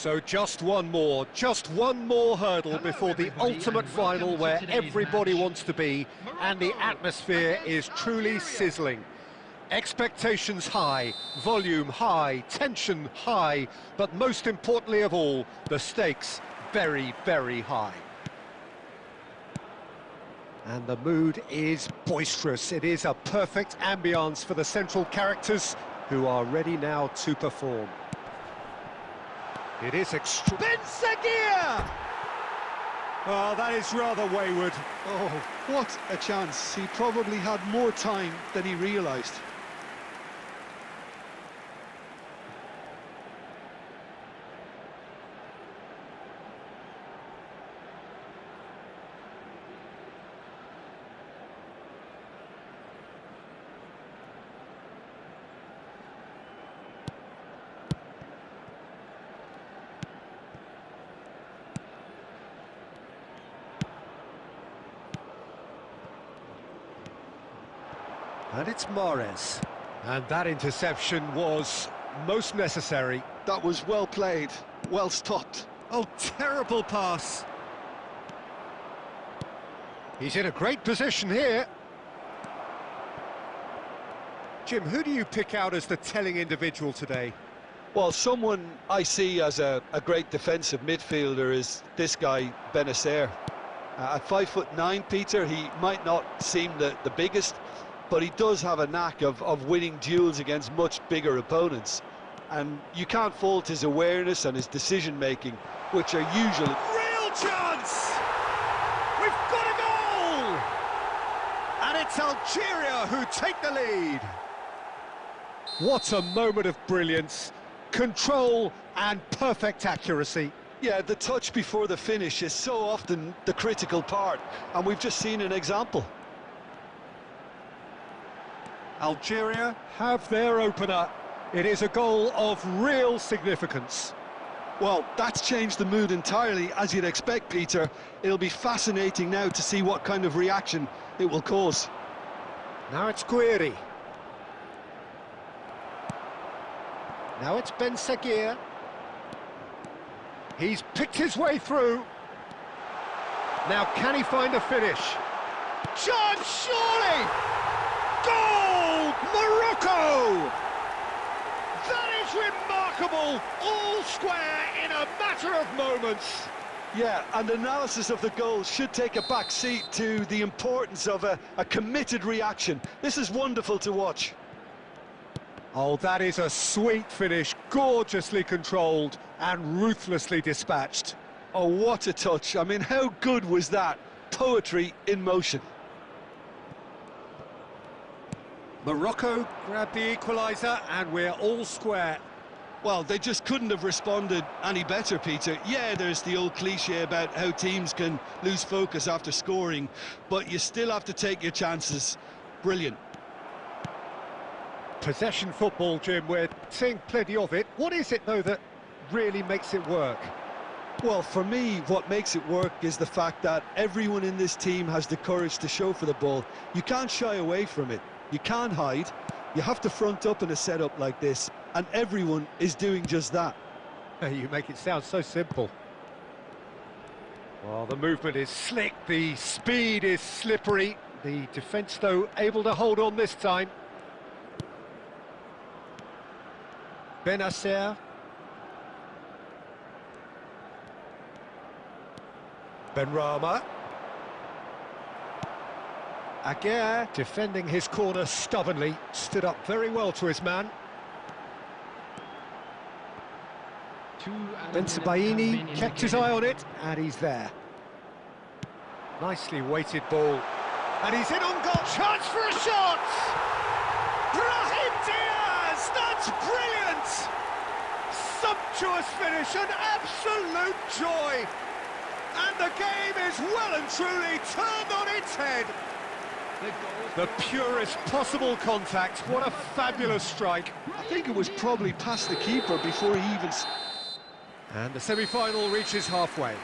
So just one more hurdle before the ultimate final where everybody wants to be, and the atmosphere is truly sizzling. Expectations high, volume high, tension high, but most importantly of all, the stakes very, very high. And the mood is boisterous. It is a perfect ambience for the central characters who are ready now to perform. It is extra... Ben-Seguir! Oh, that is rather wayward. Oh, what a chance. He probably had more time than he realised. And it's Mahrez. And that interception was most necessary. That was well played, well stopped. Oh, terrible pass. He's in a great position here. Jim, who do you pick out as the telling individual today? Well, someone I see as a great defensive midfielder is this guy, Benacer. At 5'9", Peter, he might not seem the biggest, but he does have a knack of winning duels against much bigger opponents. And you can't fault his awareness and his decision-making, which are usually... Real chance! We've got a goal! And it's Algeria who take the lead. What a moment of brilliance, control and perfect accuracy. Yeah, the touch before the finish is so often the critical part, and we've just seen an example. Algeria have their opener. It is a goal of real significance. Well, that's changed the mood entirely, as you'd expect, Peter. It'll be fascinating now to see what kind of reaction it will cause. Now it's Guiri. Now it's Ben-Seguir. He's picked his way through. Now can he find a finish? Chance, surely! Goal! Morocco! That is remarkable! All square in a matter of moments. Yeah, and analysis of the goal should take a back seat to the importance of a committed reaction. This is wonderful to watch. Oh, that is a sweet finish, gorgeously controlled and ruthlessly dispatched. Oh, what a touch. I mean, how good was that? Poetry in motion. Morocco grabbed the equaliser and we're all square. Well, they just couldn't have responded any better, Peter. Yeah, there's the old cliche about how teams can lose focus after scoring, but you still have to take your chances. Brilliant. Possession football, Jim, we're seeing plenty of it. What is it, though, that really makes it work? Well, for me, what makes it work is the fact that everyone in this team has the courage to show for the ball. You can't shy away from it. You can't hide. You have to front up in a setup like this, and everyone is doing just that. You make it sound so simple. Well, the movement is slick, the speed is slippery. The defence, though, able to hold on this time. Benacer. Benrahma. Aguirre, defending his corner stubbornly, stood up very well to his man. Bensebaini kept his eye on it, and he's there. Nicely weighted ball. And he's in on goal. Chance for a shot! Brahim Diaz! That's brilliant! Sumptuous finish, an absolute joy! And the game is well and truly turned on its head. The purest possible contact. What a fabulous strike. I think it was probably past the keeper before he even... And the semi-final reaches halfway.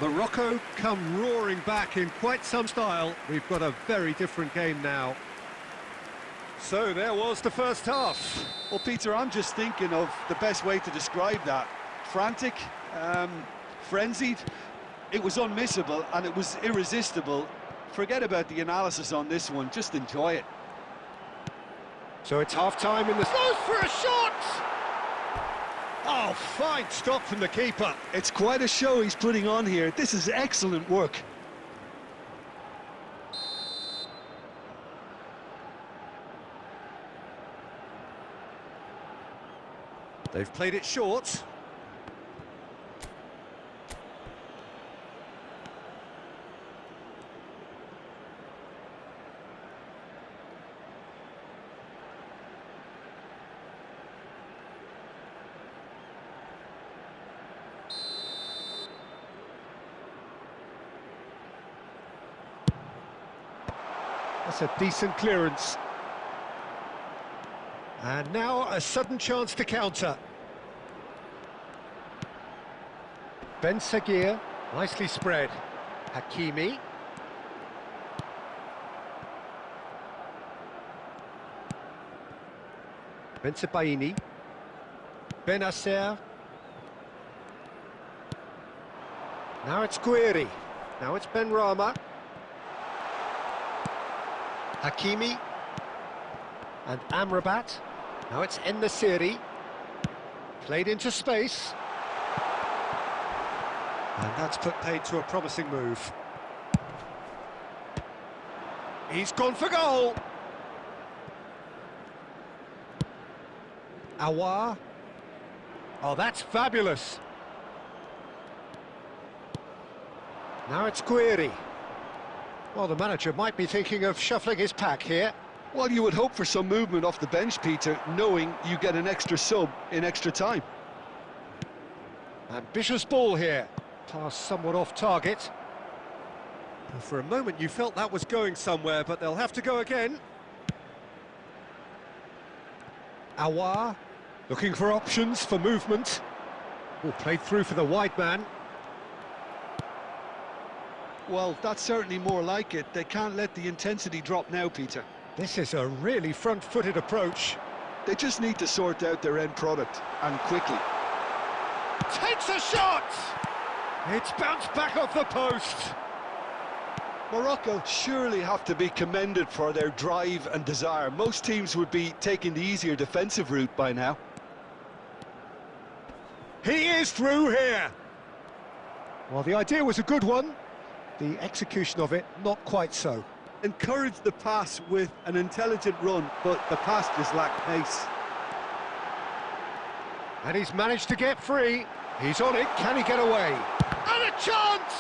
Morocco come roaring back in quite some style. We've got a very different game now. So there was the first half. Well, Peter, I'm just thinking of the best way to describe that. Frantic, frenzied. It was unmissable and it was irresistible. Forget about the analysis on this one, just enjoy it. So it's half-time in the... Goes for a shot! Oh, fine stop from the keeper. It's quite a show he's putting on here. This is excellent work. They've played it short. That's a decent clearance. And now a sudden chance to counter. Ben Seguir, nicely spread. Hakimi. Ben Sebaini. Benacer. Now it's Guiri. Now it's Benrahma. Hakimi. And Amrabat. Now it's En-Nesyri. Played into space. And that's put paid to a promising move. He's gone for goal. Aouar. Oh, that's fabulous. Now it's Guiri. Well, the manager might be thinking of shuffling his pack here. Well, you would hope for some movement off the bench, Peter, knowing you get an extra sub in extra time. Ambitious ball here. Pass somewhat off target. For a moment you felt that was going somewhere, but they'll have to go again. Aouar, looking for options for movement. Oh, played through for the wide man. Well, that's certainly more like it. They can't let the intensity drop now, Peter. This is a really front-footed approach. They just need to sort out their end product, and quickly. Takes a shot! It's bounced back off the post. Morocco surely have to be commended for their drive and desire. Most teams would be taking the easier defensive route by now. He is through here. Well, the idea was a good one. The execution of it, not quite so. Encourage the pass with an intelligent run, but the pass just lacked pace. And he's managed to get free. He's on it. Can he get away? And a chance!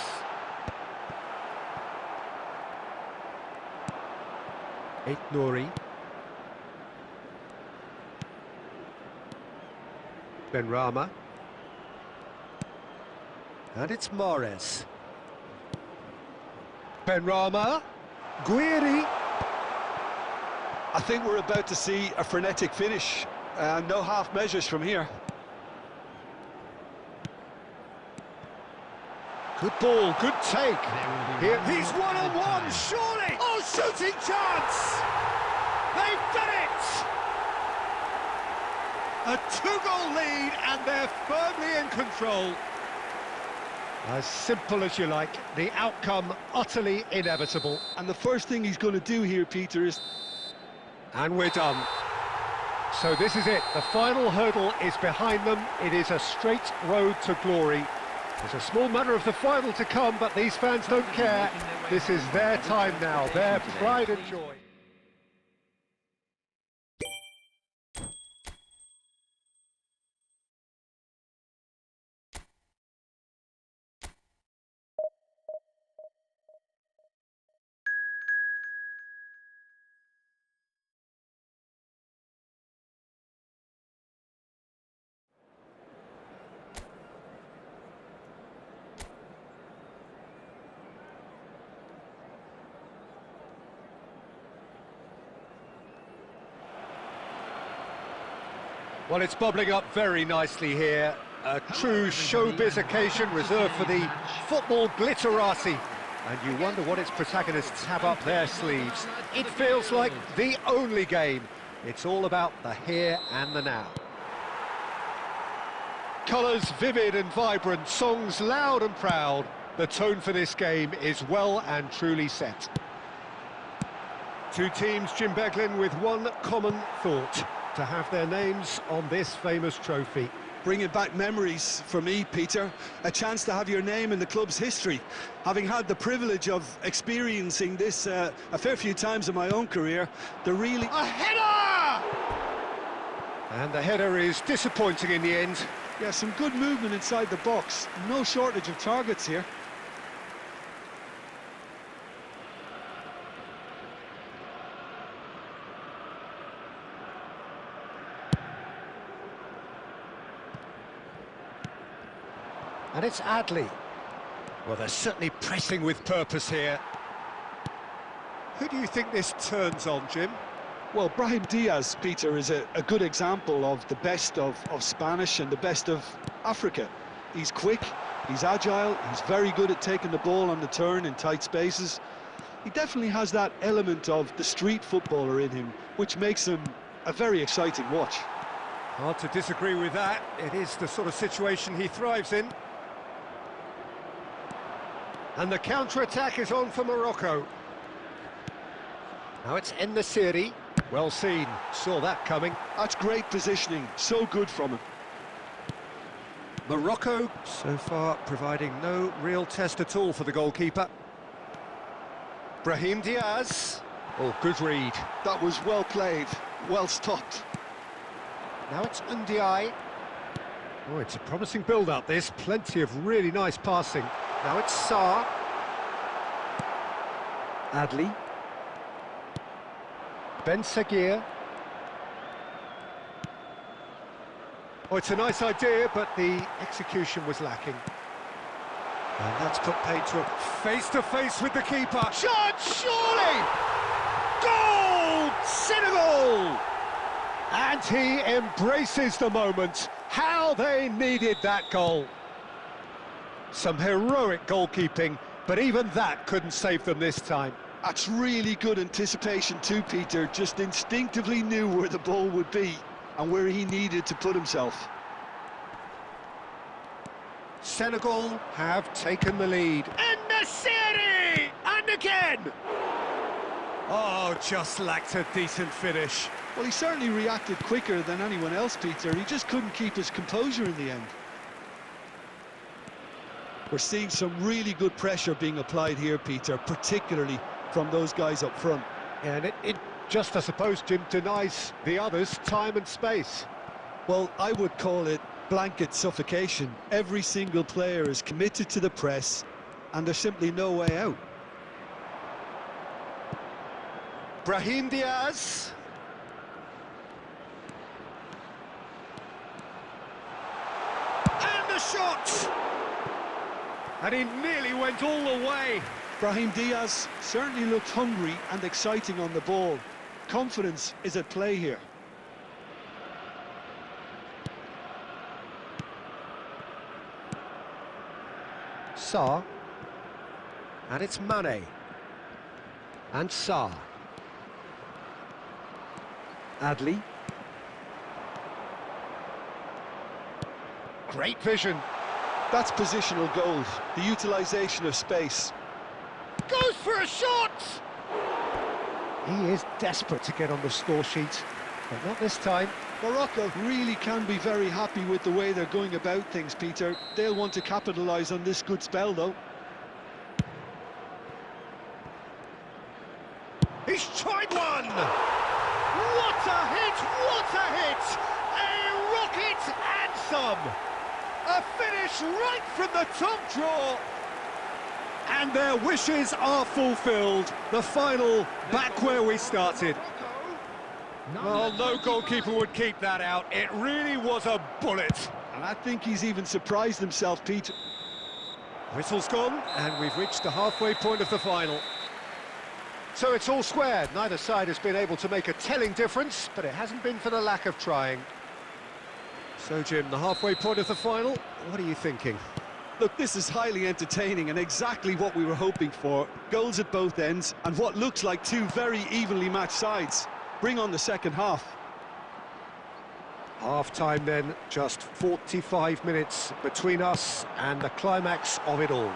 Nouri. Benrahma. And it's Mahrez. Benrahma. Guiri. I think we're about to see a frenetic finish. No half measures from here. Good ball, good take. Here, he's one-on-one, surely! Oh, shooting chance! They've done it! A two-goal lead, and they're firmly in control. As simple as you like, the outcome utterly inevitable. And the first thing he's going to do here, Peter, is... And we're done. So this is it. The final hurdle is behind them. It is a straight road to glory. It's a small matter of the final to come, but these fans don't care. This is their time now, their pride and joy. Well, it's bubbling up very nicely here. A true showbiz occasion reserved for the football glitterati. And you wonder what its protagonists have up their sleeves. It feels like the only game. It's all about the here and the now. Colours vivid and vibrant, songs loud and proud. The tone for this game is well and truly set. Two teams, Jim Beglin, with one common thought: to have their names on this famous trophy. Bringing back memories for me, Peter. A chance to have your name in the club's history. Having had the privilege of experiencing this a fair few times in my own career, the really... A header! And the header is disappointing in the end. Yeah, some good movement inside the box. No shortage of targets here. And it's Adley. Well, they're certainly pressing with purpose here. Who do you think this turns on, Jim? Well, Brahim Diaz, Peter, is a good example of the best of Spanish and the best of Africa. He's quick, he's agile, he's very good at taking the ball on the turn in tight spaces. He definitely has that element of the street footballer in him, which makes him a very exciting watch. Hard to disagree with that. It is the sort of situation he thrives in. And the counter-attack is on for Morocco. Now it's En-Nesyri. Well seen, saw that coming. That's great positioning, so good from him. Morocco, so far, providing no real test at all for the goalkeeper. Brahim Diaz. Oh, good read. That was well played, well stopped. Now it's Ndiaye. Oh, it's a promising build-up, this. Plenty of really nice passing. Now it's Sarr. Adley. Ben Seguir. Oh, it's a nice idea, but the execution was lacking. And that's put paid to him. Face-to-face with the keeper. Shot, surely! Goal! Senegal! And he embraces the moment. How they needed that goal. Some heroic goalkeeping, but even that couldn't save them this time. That's really good anticipation too, Peter. Just instinctively knew where the ball would be and where he needed to put himself. Senegal have taken the lead. En-Nesyri! And again! Oh, just lacked a decent finish. Well, he certainly reacted quicker than anyone else, Peter. He just couldn't keep his composure in the end. We're seeing some really good pressure being applied here, Peter, particularly from those guys up front. And it just, I suppose, Jim, denies the others time and space. Well, I would call it blanket suffocation. Every single player is committed to the press, and there's simply no way out. Brahim Diaz. And the shot! And he nearly went all the way. Brahim Diaz certainly looked hungry and exciting on the ball. Confidence is at play here. Sarr. And it's Mane. And Sarr. Adley. Great vision. That's positional goals, the utilisation of space. Goes for a shot! He is desperate to get on the score sheet, but not this time. Morocco really can be very happy with the way they're going about things, Peter. They'll want to capitalise on this good spell, though. He's tried one! What a hit! What a hit! A rocket and some! A finish right from the top draw! And their wishes are fulfilled. The final back where we started. Well, no goalkeeper would keep that out. It really was a bullet. And I think he's even surprised himself, Peter. Whistle's gone, and we've reached the halfway point of the final. So it's all square. Neither side has been able to make a telling difference, but it hasn't been for the lack of trying. So, Jim, the halfway point of the final, what are you thinking? Look, this is highly entertaining and exactly what we were hoping for. Goals at both ends and what looks like two very evenly matched sides. Bring on the second half. Half-time then, just 45 minutes between us and the climax of it all.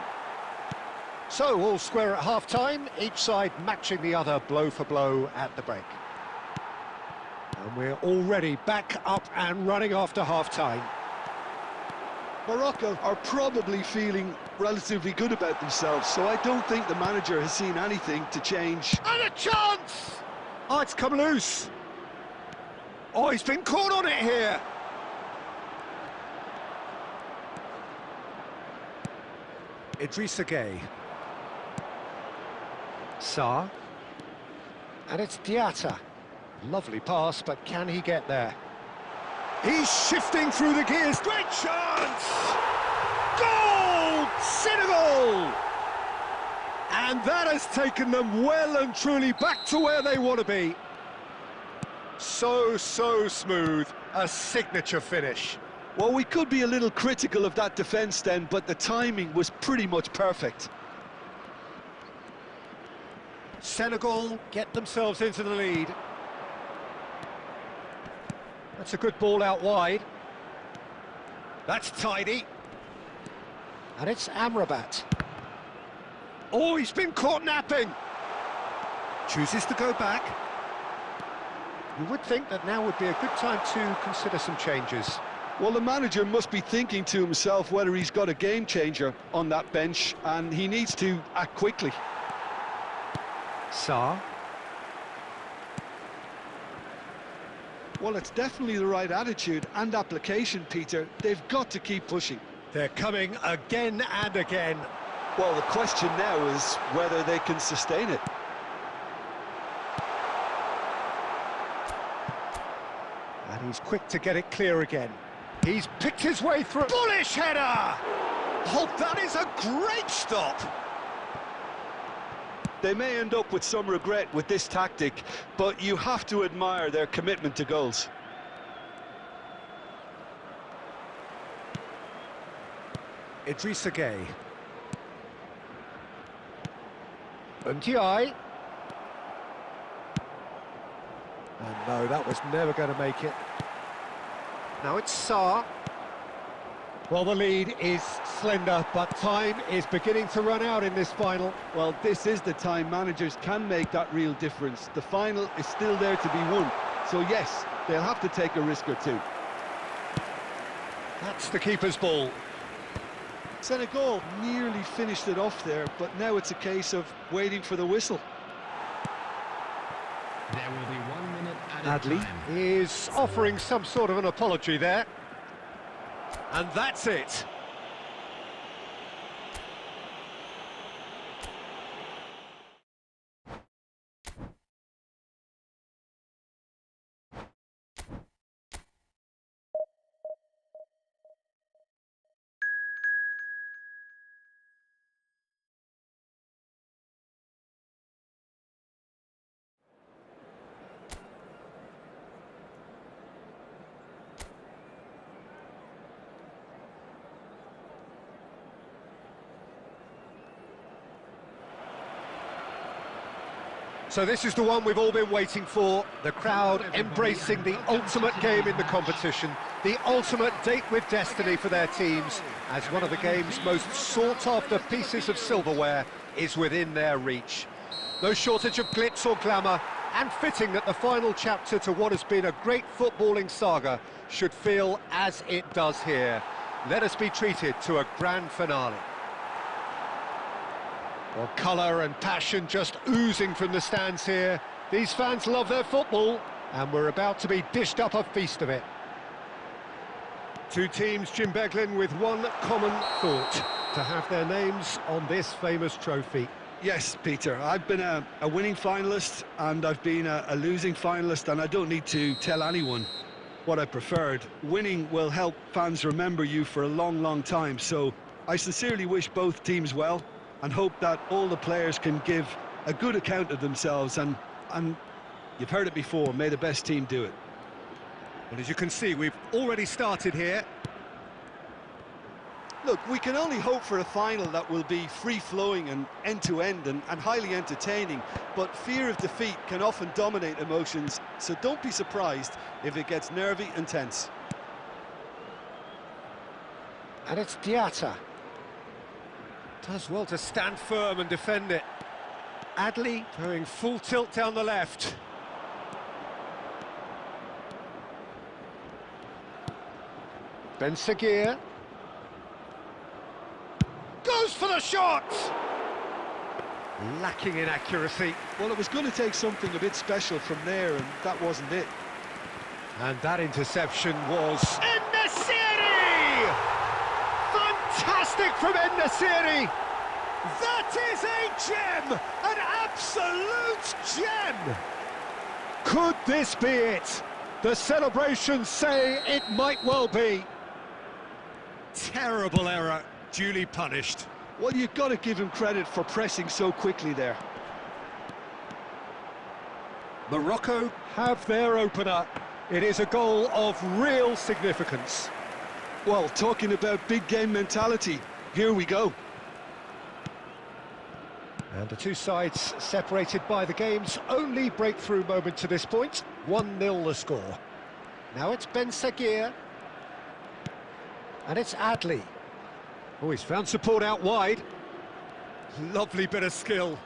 So, all square at half-time, each side matching the other blow for blow at the break. And we're already back up and running after half-time. Morocco are probably feeling relatively good about themselves, so I don't think the manager has seen anything to change. And a chance! Oh, it's come loose. Oh, he's been caught on it here. Idrissa Gueye. Sarr. And it's Diatta. Lovely pass, but can he get there? He's shifting through the gears. Great chance! Goal! Senegal! And that has taken them well and truly back to where they want to be. So smooth. A signature finish. Well, we could be a little critical of that defence then, but the timing was pretty much perfect. Senegal get themselves into the lead. That's a good ball out wide. That's tidy. And it's Amrabat. Oh, he's been caught napping. Chooses to go back. You would think that now would be a good time to consider some changes. Well, the manager must be thinking to himself whether he's got a game changer on that bench, and he needs to act quickly. Sarr. Well, it's definitely the right attitude and application, Peter. They've got to keep pushing. They're coming again and again. Well, the question now is whether they can sustain it. And he's quick to get it clear again. He's picked his way through. Bullish header! Oh, that is a great stop! They may end up with some regret with this tactic, but you have to admire their commitment to goals. Idrissa Gueye. Ndiaye. And no, that was never going to make it. Now it's Sarr. Well, the lead is slender, but time is beginning to run out in this final. Well, this is the time managers can make that real difference. The final is still there to be won. So yes, they'll have to take a risk or two. That's the keeper's ball. Senegal nearly finished it off there, but now it's a case of waiting for the whistle. There will be 1 minute added Adli time. is offering some sort of an apology there. And that's it. So this is the one we've all been waiting for, the crowd embracing the ultimate game in the competition, the ultimate date with destiny for their teams, as one of the game's most sought-after pieces of silverware is within their reach. No shortage of glitz or glamour, and fitting that the final chapter to what has been a great footballing saga should feel as it does here. Let us be treated to a grand finale. Well, colour and passion just oozing from the stands here. These fans love their football, and we're about to be dished up a feast of it. Two teams, Jim Beglin, with one common thought: to have their names on this famous trophy. Yes, Peter, I've been a winning finalist, and I've been a losing finalist, and I don't need to tell anyone what I preferred. Winning will help fans remember you for a long, long time, so I sincerely wish both teams well, and hope that all the players can give a good account of themselves, and you've heard it before, may the best team do it. Well, as you can see, we've already started here. Look, we can only hope for a final that will be free-flowing and end-to-end and highly entertaining, but fear of defeat can often dominate emotions, so don't be surprised if it gets nervy and tense. And it's Diatta. Does well to stand firm and defend it. Adli going full tilt down the left. Ben Seguir goes for the shot! Lacking in accuracy. Well, it was going to take something a bit special from there, and that wasn't it. And that interception was... En-Nesyri! Fantastic from En-Nesyri! That is a gem! An absolute gem! Could this be it? The celebrations say it might well be. Terrible error, duly punished. Well, you've got to give him credit for pressing so quickly there. Morocco have their opener. It is a goal of real significance. Well, talking about big game mentality, here we go. And the two sides separated by the game's only breakthrough moment to this point. 1-0 the score. Now it's Ben Seguir. And it's Adli. Oh, he's found support out wide. Lovely bit of skill.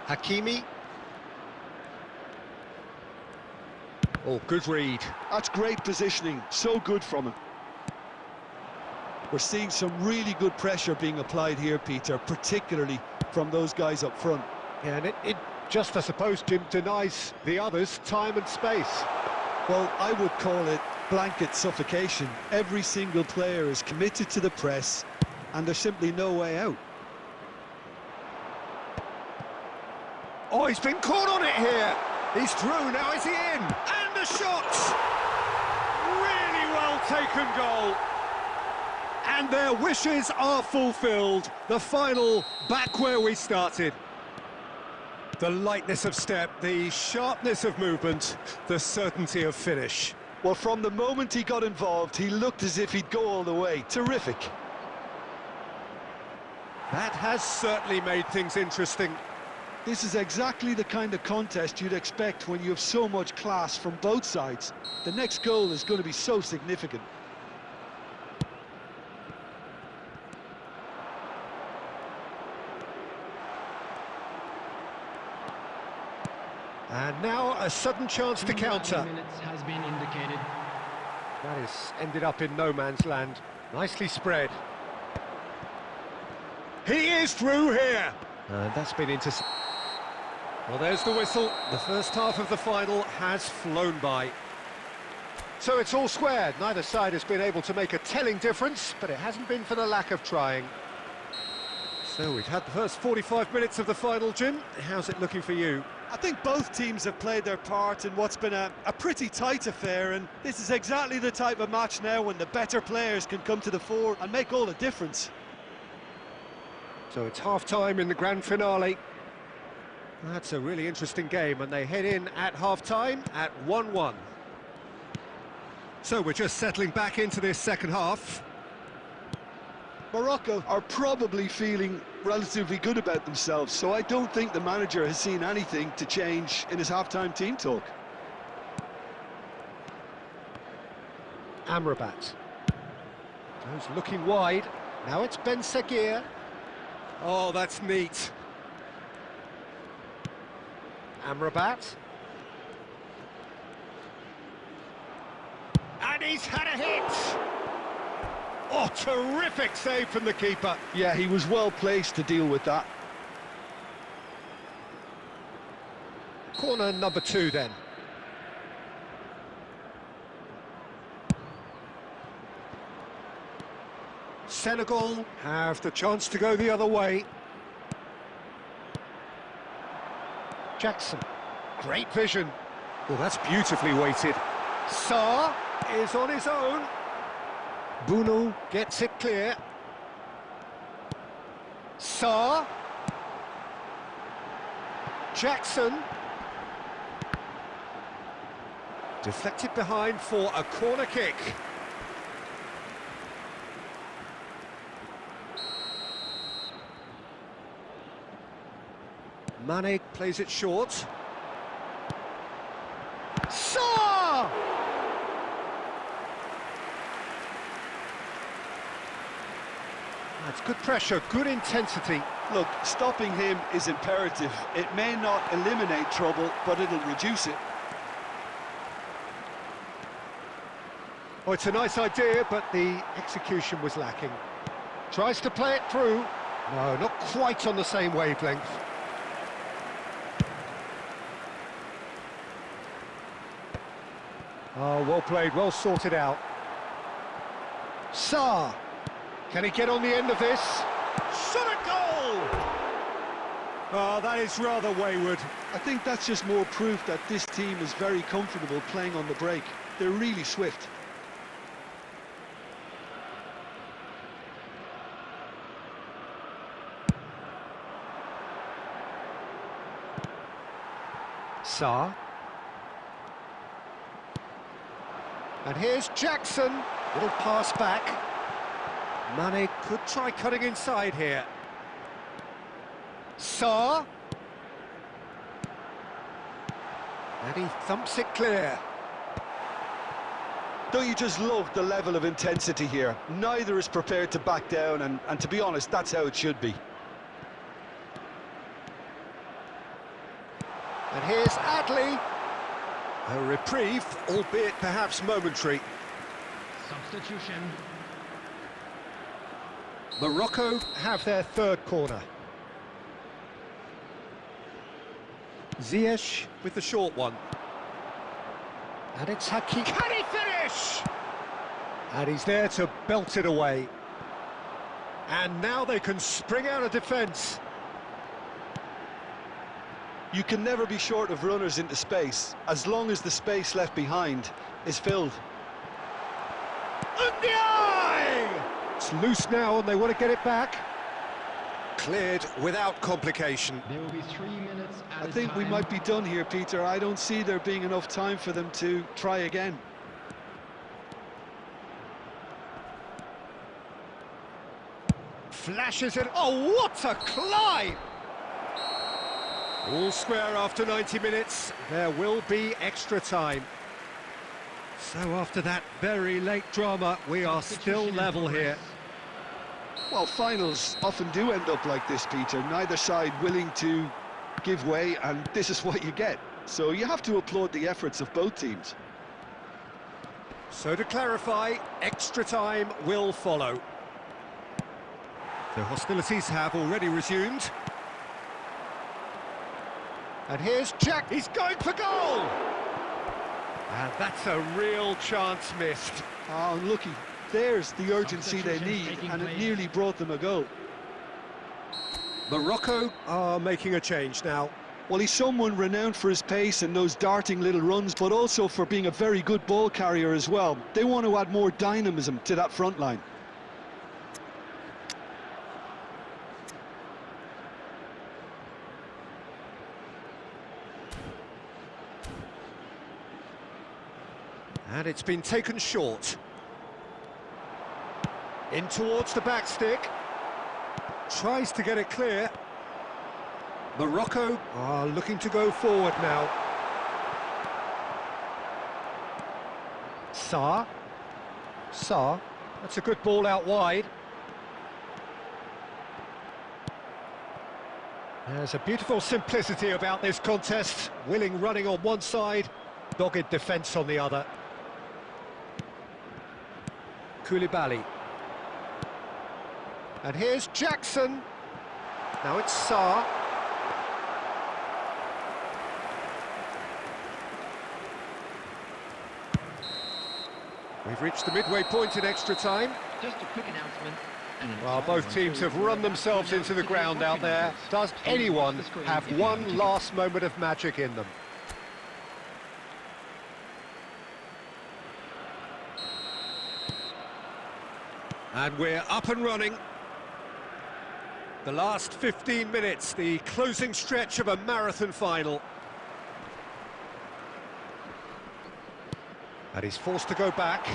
Hakimi. Oh, good read. That's great positioning, so good from him. We're seeing some really good pressure being applied here, Peter, particularly from those guys up front. Yeah, and it just, I suppose, Jim, denies the others time and space. Well, I would call it blanket suffocation. Every single player is committed to the press, and there's simply no way out. Oh, he's been caught on it here. He's through, now is he in? And the shot! Really well taken goal. And their wishes are fulfilled. The final back where we started. The lightness of step, the sharpness of movement, the certainty of finish. Well, from the moment he got involved, he looked as if he'd go all the way. Terrific. That has certainly made things interesting. This is exactly the kind of contest you'd expect when you have so much class from both sides. The next goal is going to be so significant. And now a sudden chance to counter. Minutes has been indicated. That is ended up in no man's land. Nicely spread. He is through here. And that's been intercepted. Well, there's the whistle. The first half of the final has flown by. So it's all squared. Neither side has been able to make a telling difference, but it hasn't been for the lack of trying. So we've had the first 45 minutes of the final, Jim. How's it looking for you? I think both teams have played their part in what's been a pretty tight affair, and this is exactly the type of match now when the better players can come to the fore and make all the difference. So it's half-time in the grand finale. That's a really interesting game, and they head in at half-time at 1-1. So we're just settling back into this second half. Morocco are probably feeling relatively good about themselves, so I don't think the manager has seen anything to change in his half-time team talk. Amrabat. Goes looking wide. Now it's Ben Seguir. Oh, that's neat. Amrabat. And he's had a hit! Oh, terrific save from the keeper. Yeah, he was well placed to deal with that. Corner number 2 then. Senegal have the chance to go the other way. Jackson, great vision. Oh, that's beautifully weighted. Sarr is on his own. Bunu gets it clear. Sarr. Jackson. Deflected behind for a corner kick. Mane plays it short. Sarr! That's good pressure, good intensity. Look, stopping him is imperative. It may not eliminate trouble, but it'll reduce it. Oh, it's a nice idea, but the execution was lacking. Tries to play it through. No, not quite on the same wavelength. Oh, well played, well sorted out. Sarr. Can he get on the end of this? Shot a goal! Oh, that is rather wayward. I think that's just more proof that this team is very comfortable playing on the break. They're really swift. Sarr. And here's Jackson. Little pass back. Mane could try cutting inside here. Sarr. And he thumps it clear. Don't you just love the level of intensity here? Neither is prepared to back down, and to be honest, that's how it should be. And here's Adley. A reprieve, albeit perhaps momentary. Substitution. Morocco have their third corner. Ziyech with the short one. And it's Hakim. Can he finish? And he's there to belt it away. And now they can spring out of defence. You can never be short of runners into space, as long as the space left behind is filled. Ndiaye! It's loose now and they want to get it back. Cleared without complication. There will be 3 minutes I added think we time. might be done here, Peter. I don't see there being enough time for them to try again. Flashes it. Oh, what a climb! All square after 90 minutes. There will be extra time. So after that very late drama, we are still level here. Well, finals often do end up like this, Peter. Neither side willing to give way, and this is what you get. So you have to applaud the efforts of both teams. So to clarify, extra time will follow. The hostilities have already resumed. And here's Jack, he's going for goal! And that's a real chance missed. Oh, unlucky. There's the urgency they need, and it nearly brought them a goal. Morocco are making a change now. Well, he's someone renowned for his pace and those darting little runs, but also for being a very good ball carrier as well. They want to add more dynamism to that front line. And it's been taken short. In towards the back stick. Tries to get it clear. Morocco are looking to go forward now. Sarr. Sarr. That's a good ball out wide. There's a beautiful simplicity about this contest. Willing running on one side, dogged defence on the other. Koulibaly. And here's Jackson. Now it's Sarr. We've reached the midway point in extra time. Just a quick announcement. Well, both teams have run themselves into the ground out there. Does anyone have one last moment of magic in them? And we're up and running. The last 15 minutes, the closing stretch of a marathon final. And he's forced to go back.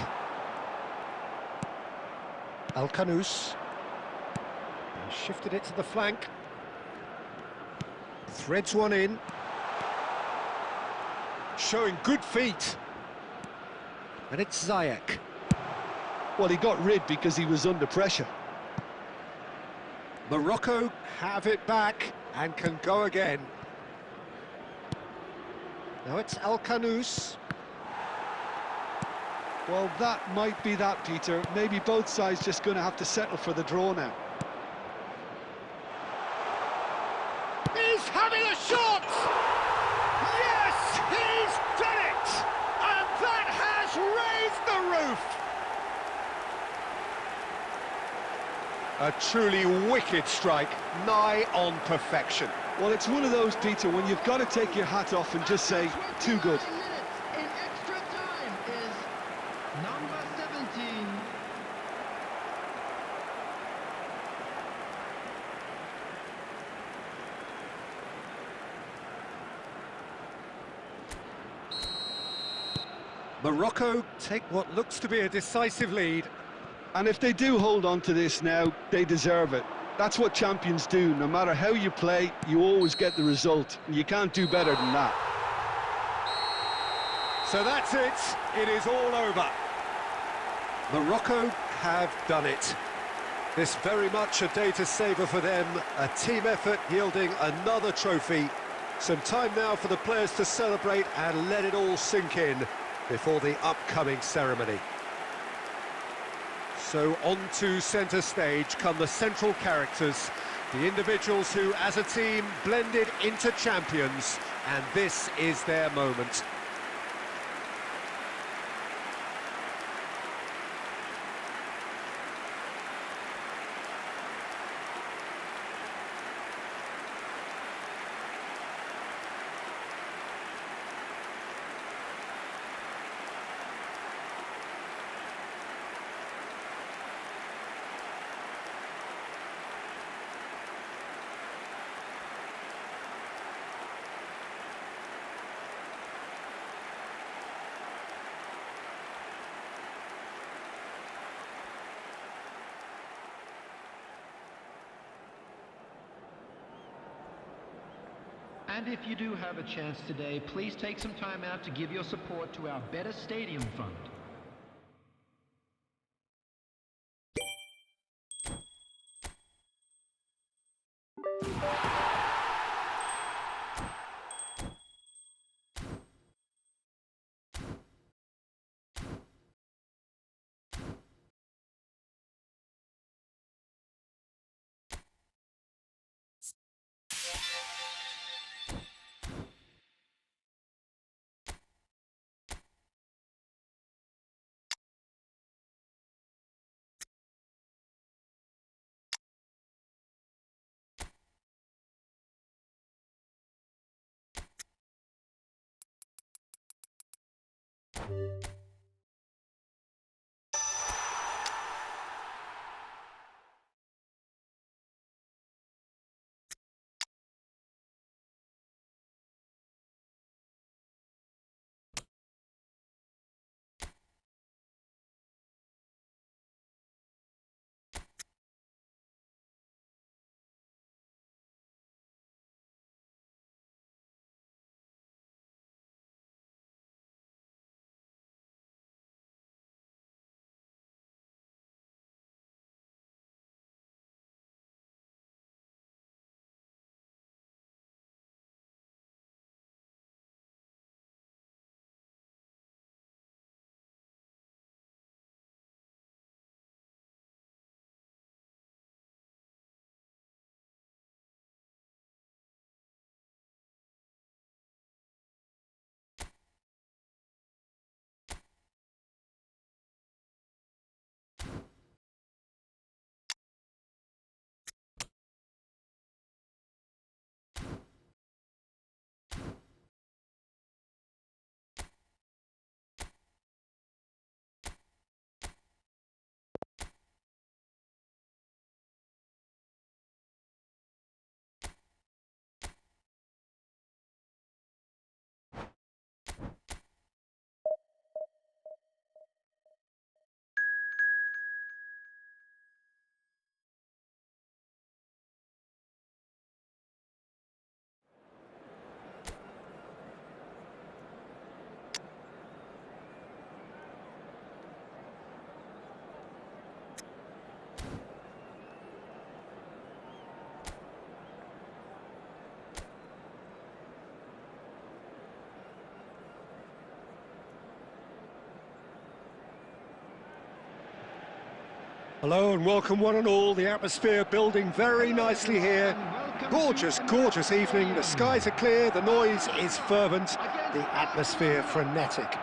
Al-Khanous. He shifted it to the flank. Threads one in. Showing good feet. And it's Ziyech. Well, he got rid because he was under pressure. Morocco have it back and can go again. Now it's Al-Khanous. Well, that might be that, Peter. Maybe both sides just going to have to settle for the draw now. He's having a shot! Yes, he's done it! And that roof! A truly wicked strike, nigh on perfection. Well, it's one of those, Peter, when you've got to take your hat off and just say, too good. In extra time is number 17. Morocco take what looks to be a decisive lead. And if they do hold on to this now, they deserve it. That's what champions do. No matter how you play, you always get the result. And you can't do better than that. So that's it. It is all over. Morocco have done it. This very much a day to savour for them. A team effort yielding another trophy. Some time now for the players to celebrate and let it all sink in before the upcoming ceremony. So on to centre stage come the central characters, the individuals who, as a team, blended into champions, and this is their moment. And if you do have a chance today, please take some time out to give your support to our Better Stadium Fund. Hello and welcome one and all. The atmosphere building very nicely here. Gorgeous, gorgeous evening. The skies are clear, the noise is fervent, the atmosphere frenetic.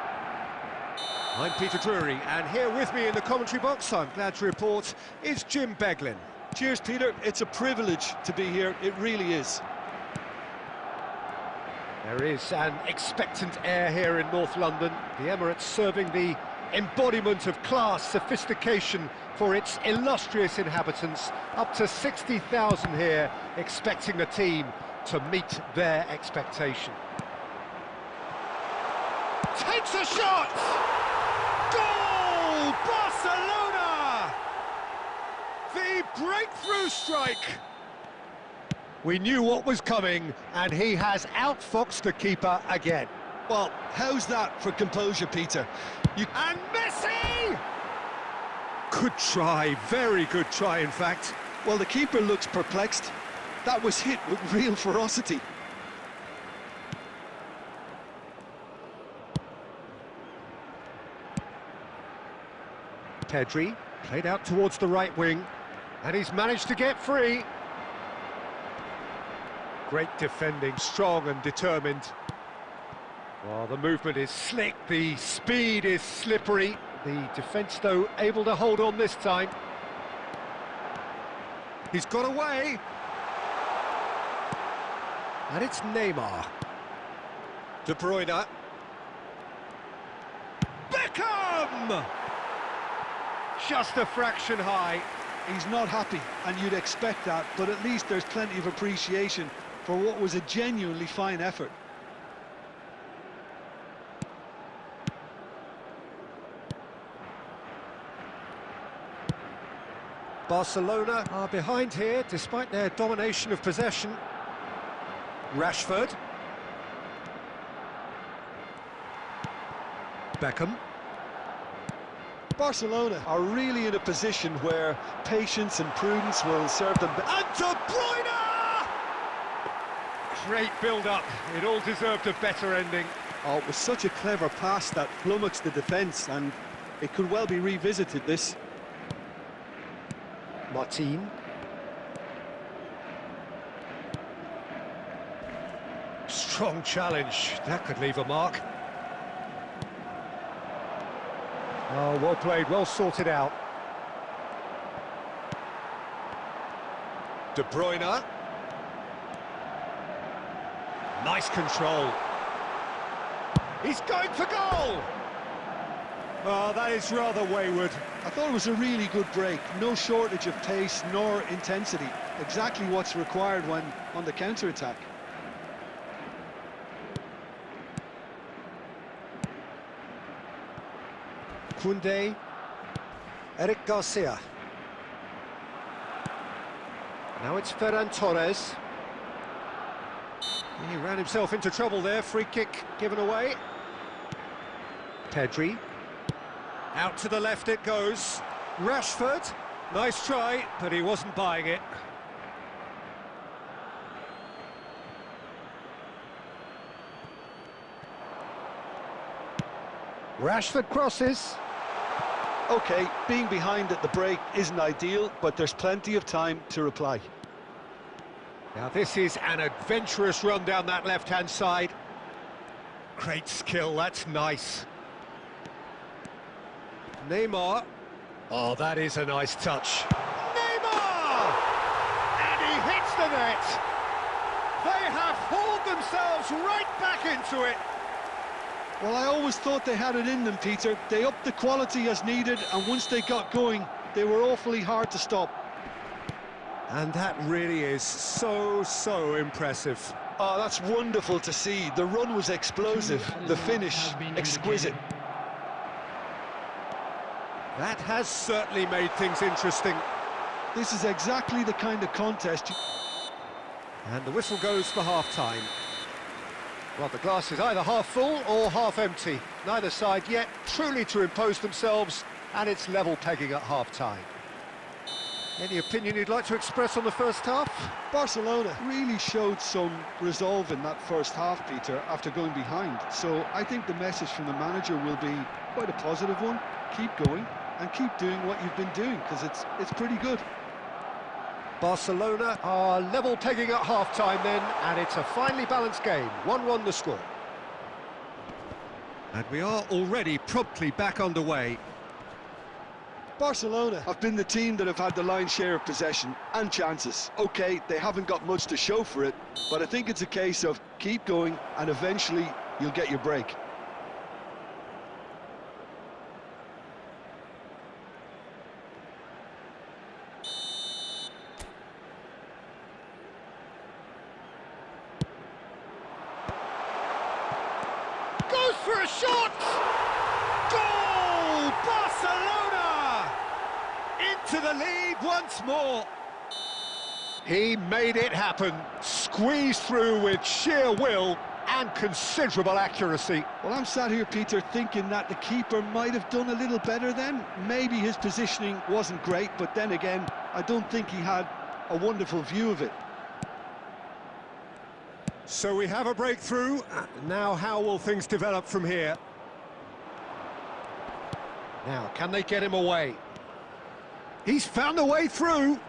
I'm Peter Drury, and here with me in the commentary box, I'm glad to report, is Jim Beglin. Cheers, Peter. It's a privilege to be here. It really is. There is an expectant air here in North London. The Emirates serving the embodiment of class, sophistication for its illustrious inhabitants. Up to 60,000 here, expecting the team to meet their expectation. Takes a shot! Goal! Barcelona! The breakthrough strike! We knew what was coming, and he has outfoxed the keeper again. Well, how's that for composure, Peter? And Messi! Good try, very good try, in fact. Well, the keeper looks perplexed. That was hit with real ferocity. Pedri played out towards the right wing, and he's managed to get free. Great defending, strong and determined. Well, the movement is slick, the speed is slippery. The defence, though, able to hold on this time. He's got away. And it's Neymar. De Bruyne. Beckham! Just a fraction high. He's not happy, and you'd expect that, but at least there's plenty of appreciation for what was a genuinely fine effort. Barcelona are behind here, despite their domination of possession. Rashford. Beckham. Barcelona are really in a position where patience and prudence will serve them. And De Bruyne! Great build-up. It all deserved a better ending. Oh, it was such a clever pass that flummoxed the defence, and it could well be revisited, this. Martin. Strong challenge. That could leave a mark. Oh, well played, well sorted out. De Bruyne. Nice control. He's going for goal! Oh, that is rather wayward. I thought it was a really good break. No shortage of pace nor intensity. Exactly what's required when on the counter-attack. Koundé. Eric Garcia. Now it's Ferran Torres. He ran himself into trouble there. Free kick given away. Pedri. Out to the left it goes. Rashford. Nice try, but he wasn't buying it. Rashford crosses. OK, being behind at the break isn't ideal, but there's plenty of time to reply. Now this is an adventurous run down that left-hand side. Great skill, that's nice. Neymar. Oh, that is a nice touch. Neymar! And he hits the net. They have hauled themselves right back into it. Well, I always thought they had it in them, Peter. They upped the quality as needed, and once they got going, they were awfully hard to stop. And that really is so impressive. Oh, that's wonderful to see. The run was explosive, the finish exquisite. That has certainly made things interesting. This is exactly the kind of contest. And the whistle goes for half-time. Well, the glass is either half full or half empty. Neither side yet truly to impose themselves, and it's level pegging at half-time. Any opinion you'd like to express on the first half? Barcelona really showed some resolve in that first half, Peter, after going behind. So I think the message from the manager will be quite a positive one. Keep going and keep doing what you've been doing, because it's pretty good. Barcelona are level pegging at half-time then, and it's a finely balanced game. 1-1 the score. And we are already promptly back underway. Barcelona have been the team that have had the lion's share of possession and chances. OK, they haven't got much to show for it, but I think it's a case of keep going and eventually you'll get your break. Goes for a shot! Goal! Barcelona! Into the lead once more. He made it happen, squeezed through with sheer will and considerable accuracy. Well, I'm sat here, Peter, thinking that the keeper might have done a little better then. Maybe his positioning wasn't great, but then again, I don't think he had a wonderful view of it. So we have a breakthrough. Now how will things develop from here? Now, can they get him away? He's found a way through.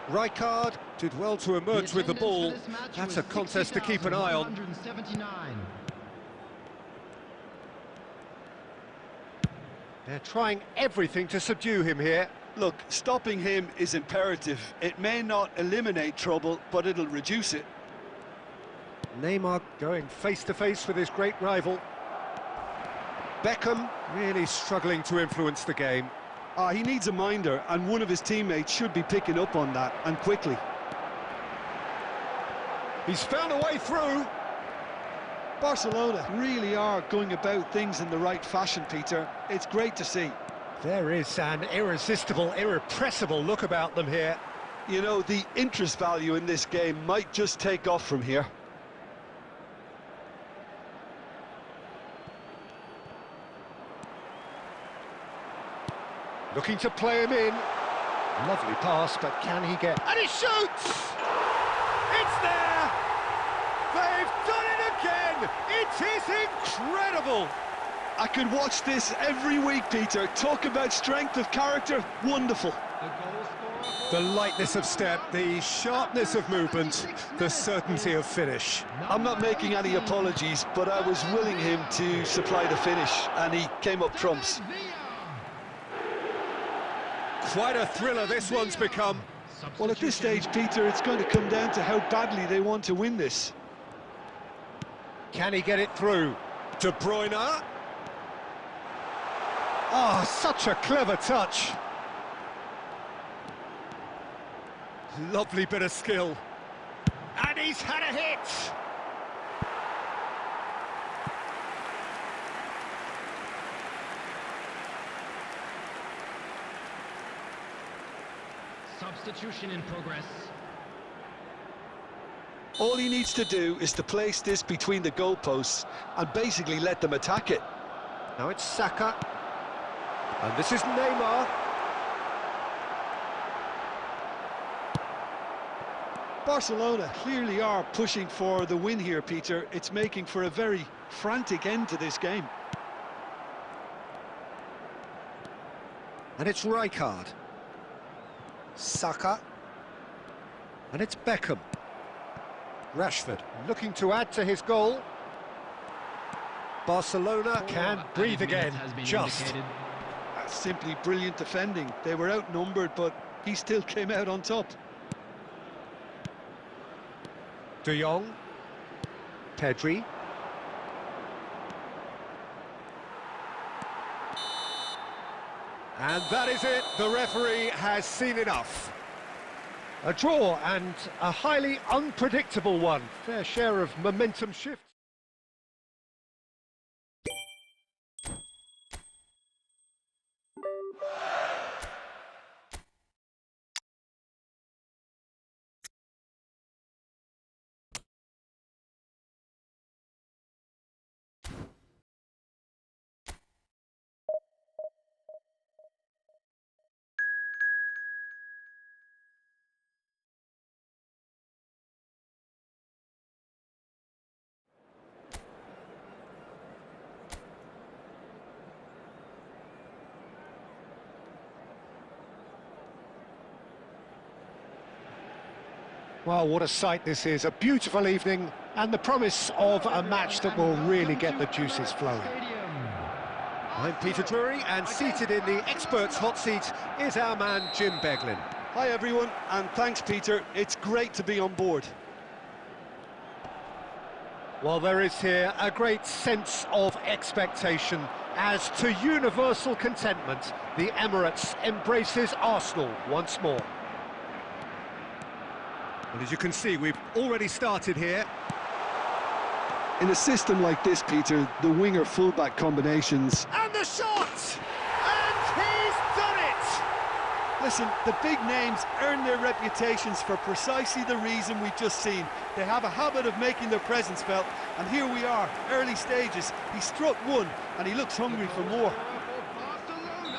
Rijkaard did well to emerge with the ball. That's a contest to keep an eye on. They're trying everything to subdue him here. Look, stopping him is imperative. It may not eliminate trouble, but it'll reduce it. Neymar going face-to-face with his great rival. Beckham really struggling to influence the game. He needs a minder, and one of his teammates should be picking up on that, and quickly. He's found a way through. Barcelona really are going about things in the right fashion, Peter. It's great to see. There is an irresistible, irrepressible look about them here. You know, the interest value in this game might just take off from here. Looking to play him in. Lovely pass, but can he get... And he shoots! It's there! They've done it again! It is incredible! I could watch this every week, Peter. Talk about strength of character. Wonderful. The lightness of step, the sharpness of movement, the certainty of finish. I'm not making any apologies, but I was willing him to supply the finish, and he came up trumps. Quite a thriller this one's become. Well, at this stage, Peter, it's going to come down to how badly they want to win this. Can he get it through? De Bruyne. Oh, such a clever touch. Lovely bit of skill. And he's had a hit. Substitution in progress. All he needs to do is to place this between the goalposts and basically let them attack it. Now it's Saka. And this is Neymar. Barcelona clearly are pushing for the win here, Peter. It's making for a very frantic end to this game. And it's Rijkaard. Saka. And it's Beckham. Rashford looking to add to his goal. Barcelona can breathe again, just. That's simply brilliant defending. They were outnumbered, but he still came out on top. De Jong. Pedri. And that is it. The referee has seen enough. A draw, and a highly unpredictable one. Fair share of momentum shift. Well, what a sight this is, a beautiful evening, and the promise of a match that will really get the juices flowing. I'm Peter Drury, and seated in the experts' hot seat is our man Jim Beglin. Hi everyone, and thanks Peter, it's great to be on board. Well, there is here a great sense of expectation as, to universal contentment, the Emirates embraces Arsenal once more. And as you can see, we've already started here. In a system like this, Peter, the winger-fullback combinations... And the shot! And he's done it! Listen, the big names earn their reputations for precisely the reason we've just seen. They have a habit of making their presence felt, and here we are, early stages. He struck one, and he looks hungry for more.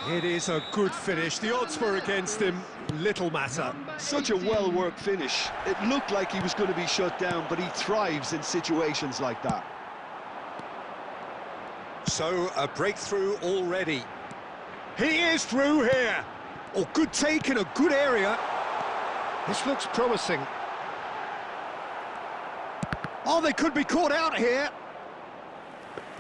It is a good finish. The odds were against him, little matter. Such a well-worked finish. It looked like he was going to be shut down, but he thrives in situations like that. So, a breakthrough already. He is through here. Oh, good take in a good area. This looks promising. Oh, they could be caught out here.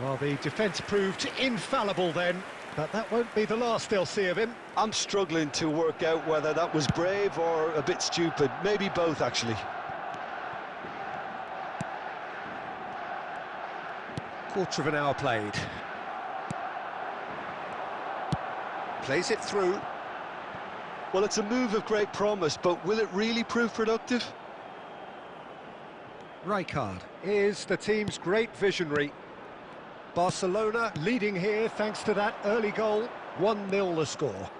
Well, the defence proved infallible then, but that won't be the last they'll see of him. I'm struggling to work out whether that was brave or a bit stupid. Maybe both, actually. Quarter of an hour played. Plays it through. Well, it's a move of great promise, but will it really prove productive? Rijkaard is the team's great visionary. Barcelona leading here thanks to that early goal. 1-0 the score.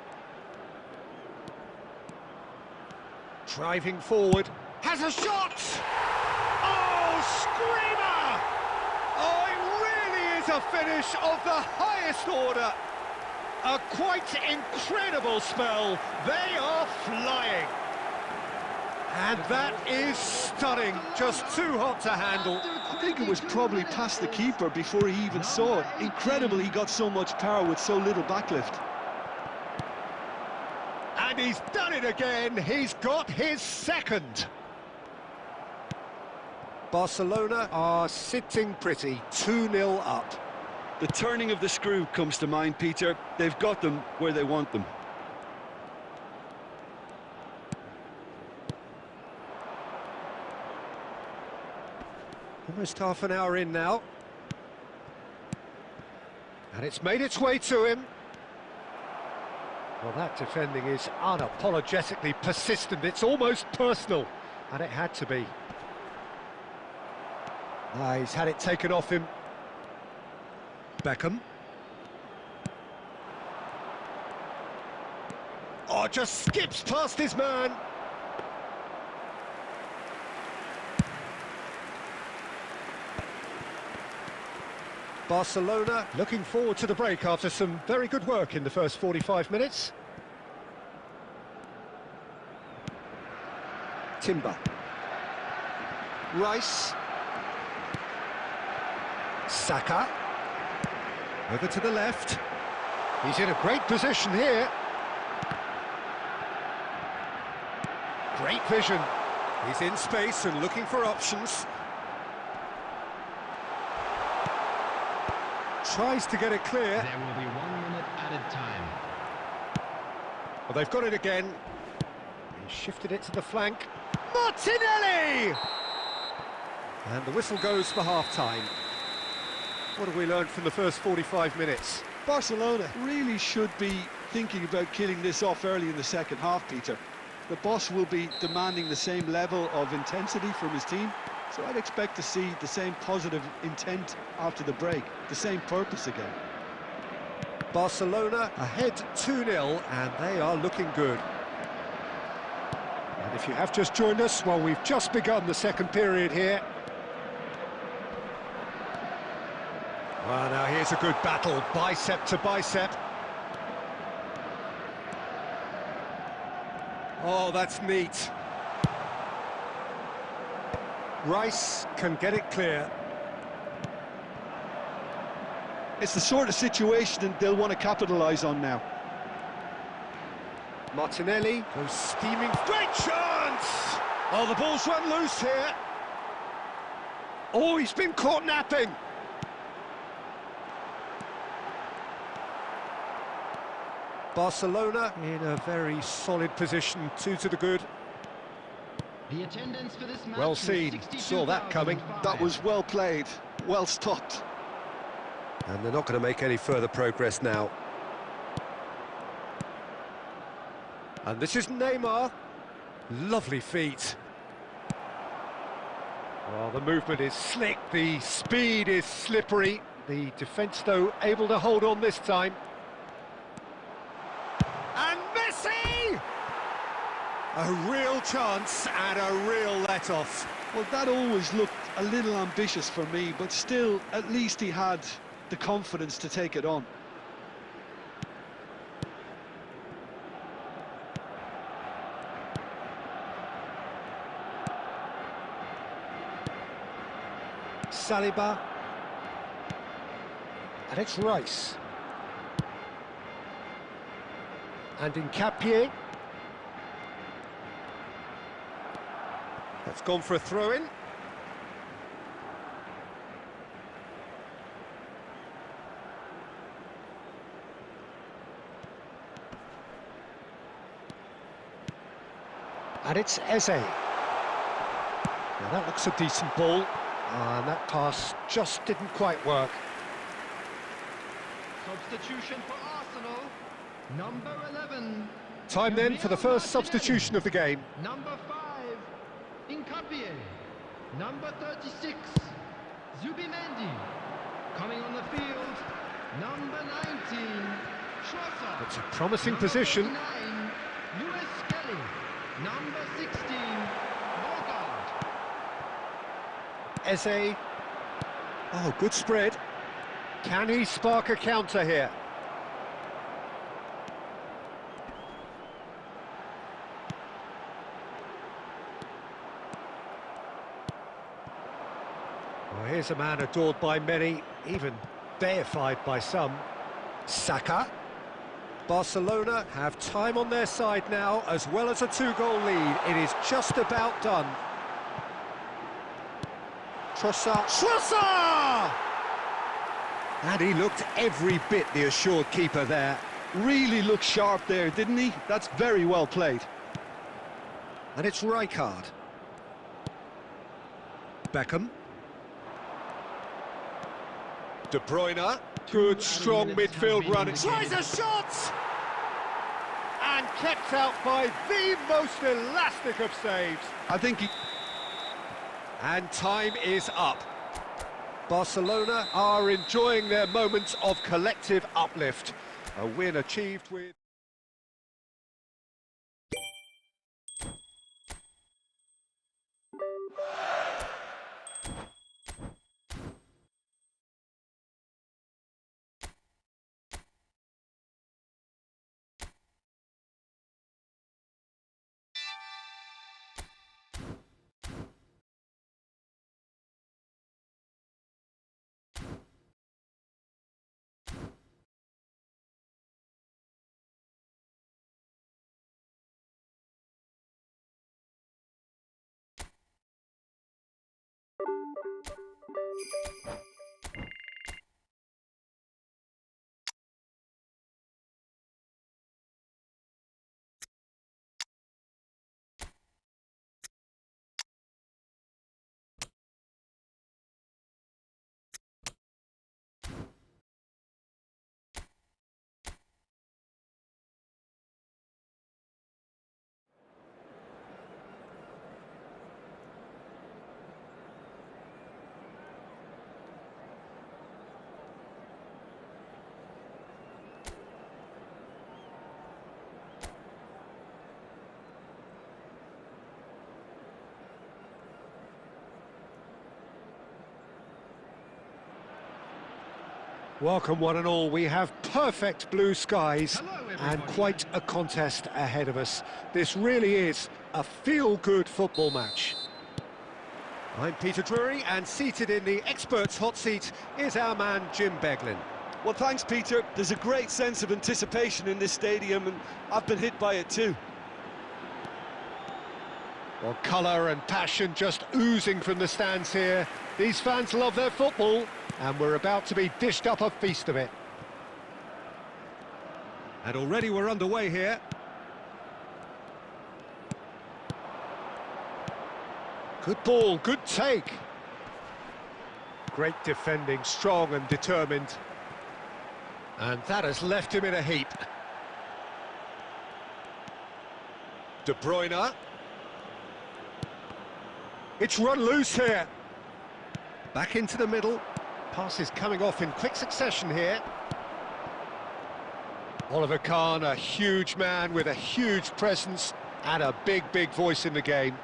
Driving forward, has a shot! Oh, screamer! Oh, it really is a finish of the highest order. A quite incredible spell. They are flying. And that is stunning, just too hot to handle. I think it was probably past the keeper before he even saw it. Incredible he got so much power with so little backlift. And he's done it again, he's got his second. Barcelona are sitting pretty, 2-0 up. The turning of the screw comes to mind, Peter. They've got them where they want them. Almost half an hour in now. And it's made its way to him. Well, that defending is unapologetically persistent. It's almost personal. And it had to be. He's had it taken off him. Beckham. Oh, just skips past his man. Barcelona looking forward to the break after some very good work in the first 45 minutes. Timber. Rice. Saka. Over to the left. He's in a great position here. Great vision. He's in space and looking for options. Tries to get it clear. There will be 1 minute added time. Well, they've got it again. He shifted it to the flank. Martinelli! And the whistle goes for half-time. What have we learned from the first 45 minutes? Barcelona really should be thinking about killing this off early in the second half, Peter. The boss will be demanding the same level of intensity from his team, so I'd expect to see the same positive intent after the break, the same purpose again. Barcelona ahead 2-0, and they are looking good. And if you have just joined us, well, we've just begun the second period here. Well, now here's a good battle, bicep to bicep. Oh, that's neat. Rice can get it clear. It's the sort of situation they'll want to capitalise on now. Martinelli goes steaming. Great chance! Oh, the ball's run loose here. Oh, he's been caught napping. Barcelona in a very solid position, 2 to the good. The attendance for this match Well seen, saw that coming. That was well played, well stopped. And they're not going to make any further progress now. And this is Neymar. Lovely feet. Well, the movement is slick, the speed is slippery. The defence, though, able to hold on this time. And Messi! A real chance and a real let-off. Well, that always looked a little ambitious for me, but still, at least he had the confidence to take it on. Saliba. And it's Rice. And Nkapie. That's gone for a throw-in. And it's Eze. Now that looks a decent ball. And that pass just didn't quite work. Substitution for Arsenal, number 11. Time then for the first substitution of the game. Number 5, Nkapie. Number 36, Zubimendi. Coming on the field, number 19, Trossard. It's a promising position. 39, Lewis Kelly. Number 16, Morgard. Eze. Oh, good spread. Can he spark a counter here? Well, here's a man adored by many, even deified by some. Saka. Barcelona have time on their side now, as well as a 2-goal lead. It is just about done. Trossard! And he looked every bit the assured keeper there. Really looked sharp there, didn't he? That's very well played. And it's Rijkaard. Beckham. De Bruyne. Good, strong midfield run. Tries a shot! And kept out by the most elastic of saves. I think he... And time is up. Barcelona are enjoying their moments of collective uplift. A win achieved with... Welcome one and all, we have perfect blue skies and quite a contest ahead of us. This really is a feel-good football match. I'm Peter Drury, and seated in the experts' hot seat is our man Jim Beglin. Well, thanks, Peter. There's a great sense of anticipation in this stadium, and I've been hit by it too. Well, colour and passion just oozing from the stands here. These fans love their football, and we're about to be dished up a feast of it. And already we're underway here. Good ball, good take. Great defending, strong and determined. And that has left him in a heap. De Bruyne. It's run loose here. Back into the middle. Passes coming off in quick succession here. Oliver Kahn, a huge man with a huge presence and a big, big voice in the game.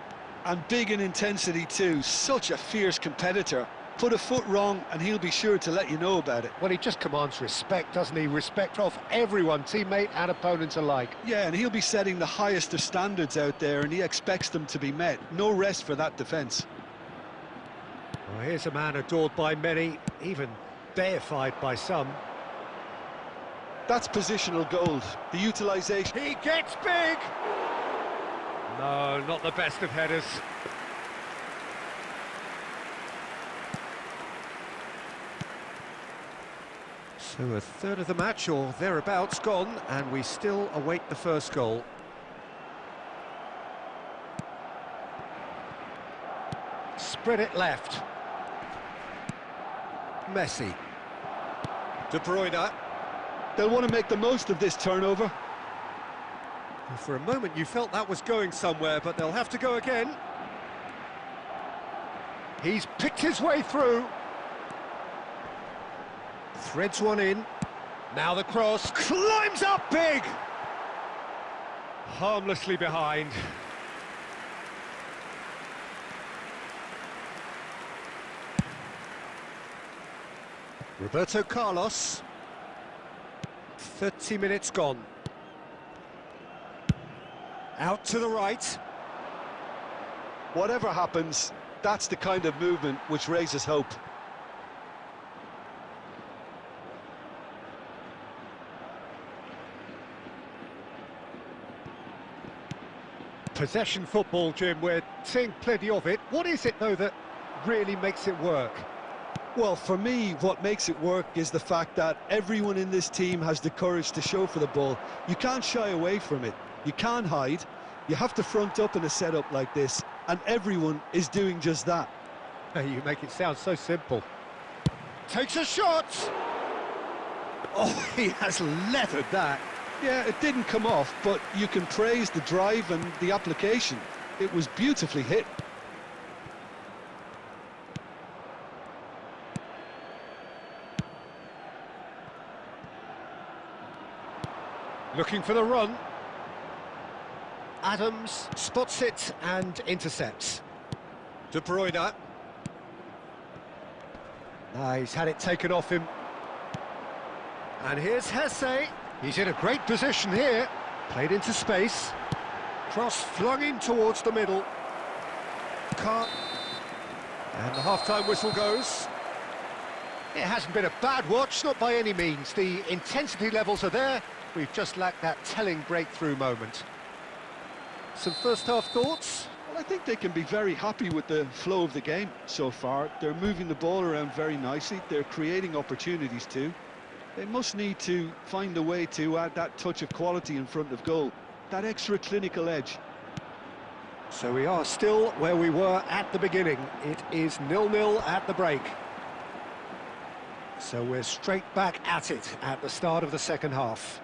And big in intensity too, such a fierce competitor. Put a foot wrong and he'll be sure to let you know about it. Well, he just commands respect, doesn't he? Respect of everyone, teammate and opponent alike. Yeah, and he'll be setting the highest of standards out there and he expects them to be met. No rest for that defence. Well, here's a man adored by many, even deified by some. That's positional gold, the utilisation. He gets big! No, not the best of headers. So a third of the match, or thereabouts, gone, and we still await the first goal. Spread it left. Messi. De Bruyne. They'll want to make the most of this turnover. For a moment you felt that was going somewhere, but they'll have to go again. He's picked his way through. Threads one in. Now the cross. Climbs up big! Harmlessly behind. Roberto Carlos. 30 minutes gone. Out to the right. Whatever happens, that's the kind of movement which raises hope. Possession football, Jim, we're seeing plenty of it. What is it, though, that really makes it work? Well, for me, what makes it work is the fact that everyone in this team has the courage to show for the ball. You can't shy away from it. You can't hide. You have to front up in a setup like this, and everyone is doing just that. You make it sound so simple. Takes a shot! Oh, he has leathered that. Yeah, it didn't come off, but you can praise the drive and the application. It was beautifully hit. Looking for the run. Adams spots it and intercepts. De Bruyne. He's had it taken off him. And here's Hesse. He's in a great position here. Played into space. Cross flung in towards the middle. And the half-time whistle goes. It hasn't been a bad watch, not by any means. The intensity levels are there. We've just lacked that telling breakthrough moment. Some first-half thoughts? Well, I think they can be very happy with the flow of the game so far. They're moving the ball around very nicely. They're creating opportunities too. They must need to find a way to add that touch of quality in front of goal, that extra clinical edge. So we are still where we were at the beginning. It is 0-0 at the break. So we're straight back at it at the start of the second half.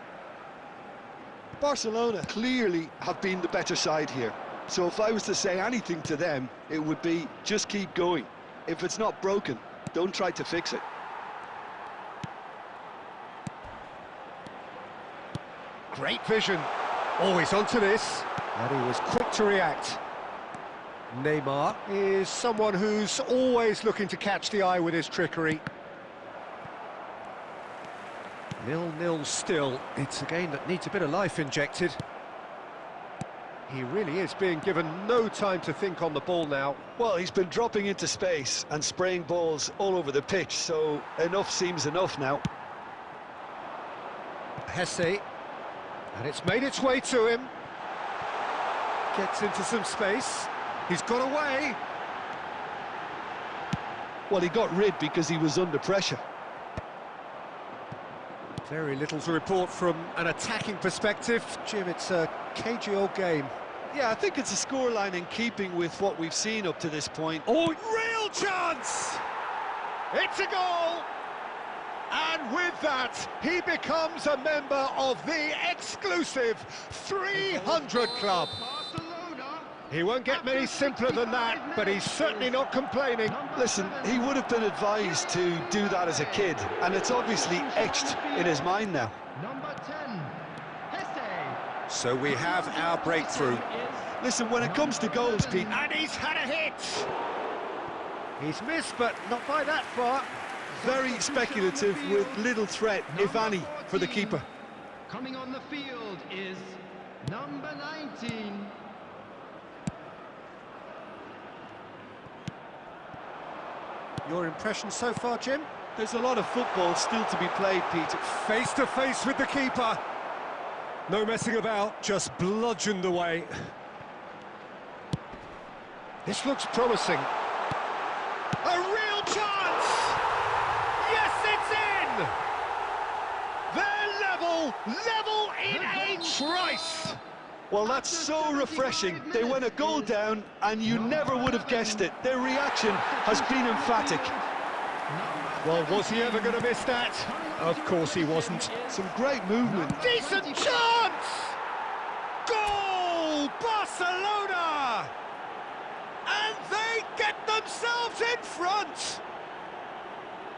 Barcelona clearly have been the better side here. So if I was to say anything to them, it would be just keep going. If it's not broken, don't try to fix it. Great vision. Always onto this. And he was quick to react. Neymar is someone who's always looking to catch the eye with his trickery. 0-0 still. It's a game that needs a bit of life injected. He really is being given no time to think on the ball now. Well, he's been dropping into space and spraying balls all over the pitch, so enough seems enough now. Hesse. And it's made its way to him. Gets into some space. He's got away. Well, he got rid because he was under pressure. Very little to report from an attacking perspective. Jim, it's a cagey old game. Yeah, I think it's a scoreline in keeping with what we've seen up to this point. Oh, real chance! It's a goal! And with that, he becomes a member of the exclusive 300 Club. He won't get many simpler than that, but he's certainly not complaining. Listen, he would have been advised to do that as a kid, and it's obviously etched in his mind now. Number 10, Hesse. So we have our breakthrough. Listen, when it comes to goals, Pete... And he's had a hit! He's missed, but not by that far. Very speculative with little threat, if any, for the keeper. Coming on the field is number 19. Your impression so far, Jim? There's a lot of football still to be played, Pete. Face to face with the keeper. No messing about, just bludgeoned away. This looks promising. A real chance! Yes, it's in! They're level in a trice! Well, that's so refreshing. They went a goal down, and you never would have guessed it. Their reaction has been emphatic. Well, was he ever going to miss that? Of course he wasn't. Some great movement. Decent chance! Goal! Barcelona! And they get themselves in front!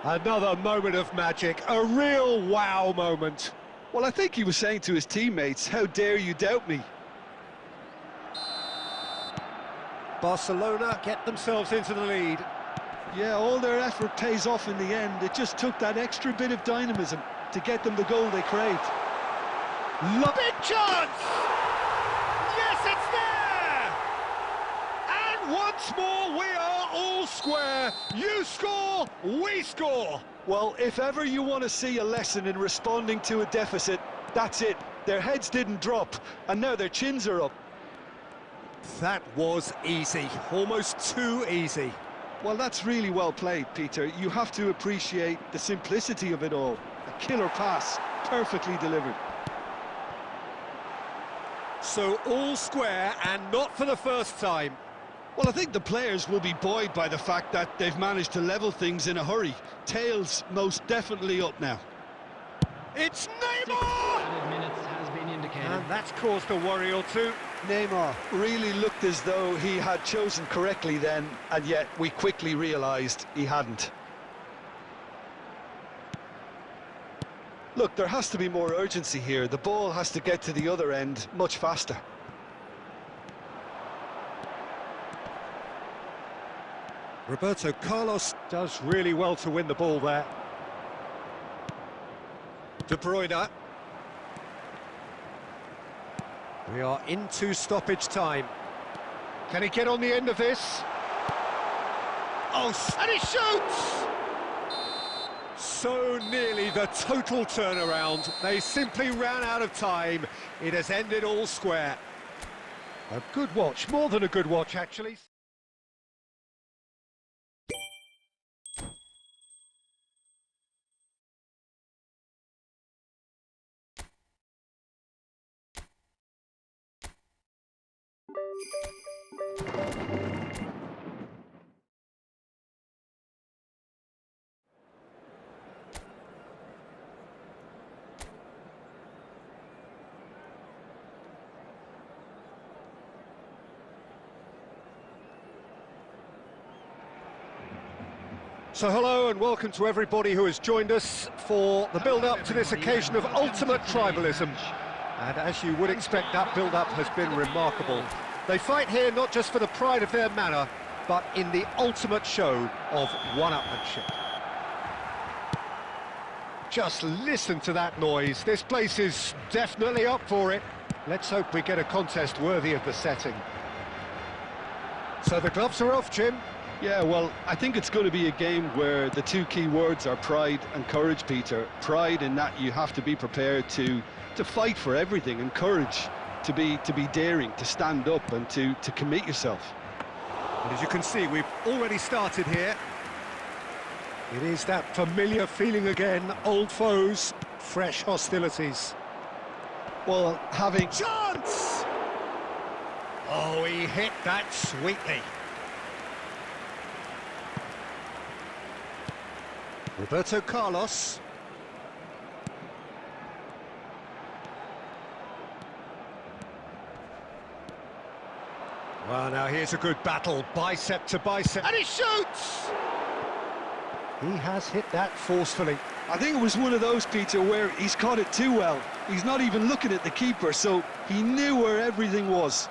Another moment of magic, a real wow moment. Well, I think he was saying to his teammates, how dare you doubt me? Barcelona get themselves into the lead. Yeah, all their effort pays off in the end. It just took that extra bit of dynamism to get them the goal they craved. Big chance! Yes, it's there! And once more we are all square. You score, we score. Well, if ever you want to see a lesson in responding to a deficit, that's it. Their heads didn't drop, and now their chins are up. That was easy, almost too easy. Well, that's really well played, Peter. You have to appreciate the simplicity of it all. A killer pass, perfectly delivered. So all square, and not for the first time. Well, I think the players will be buoyed by the fact that they've managed to level things in a hurry. Tails most definitely up now. It's Neymar! Minutes has been indicated. And that's caused a worry or two. Neymar really looked as though he had chosen correctly then, and yet we quickly realised he hadn't. Look, there has to be more urgency here. The ball has to get to the other end much faster. Roberto Carlos does really well to win the ball there. De Bruyne. We are into stoppage time. Can he get on the end of this? Oh, and he shoots! So nearly the total turnaround. They simply ran out of time. It has ended all square. A good watch, more than a good watch, actually. So hello and welcome to everybody who has joined us for the build-up to this occasion of ultimate tribalism. And as you would expect, that build-up has been remarkable. They fight here not just for the pride of their manor, but in the ultimate show of one-upmanship. Just listen to that noise. This place is definitely up for it. Let's hope we get a contest worthy of the setting. So the gloves are off, Jim. Yeah, well, I think it's going to be a game where the two key words are pride and courage, Peter. Pride in that you have to be prepared to fight for everything, and courage to be daring, to stand up and to commit yourself. As you can see, we've already started here. It is that familiar feeling again, old foes, fresh hostilities. Well, having... Chance! Oh, he hit that sweetly. Roberto Carlos. Well, now here's a good battle, bicep to bicep, and he shoots! He has hit that forcefully. I think it was one of those, Peter, where he's caught it too well. He's not even looking at the keeper, so he knew where everything was.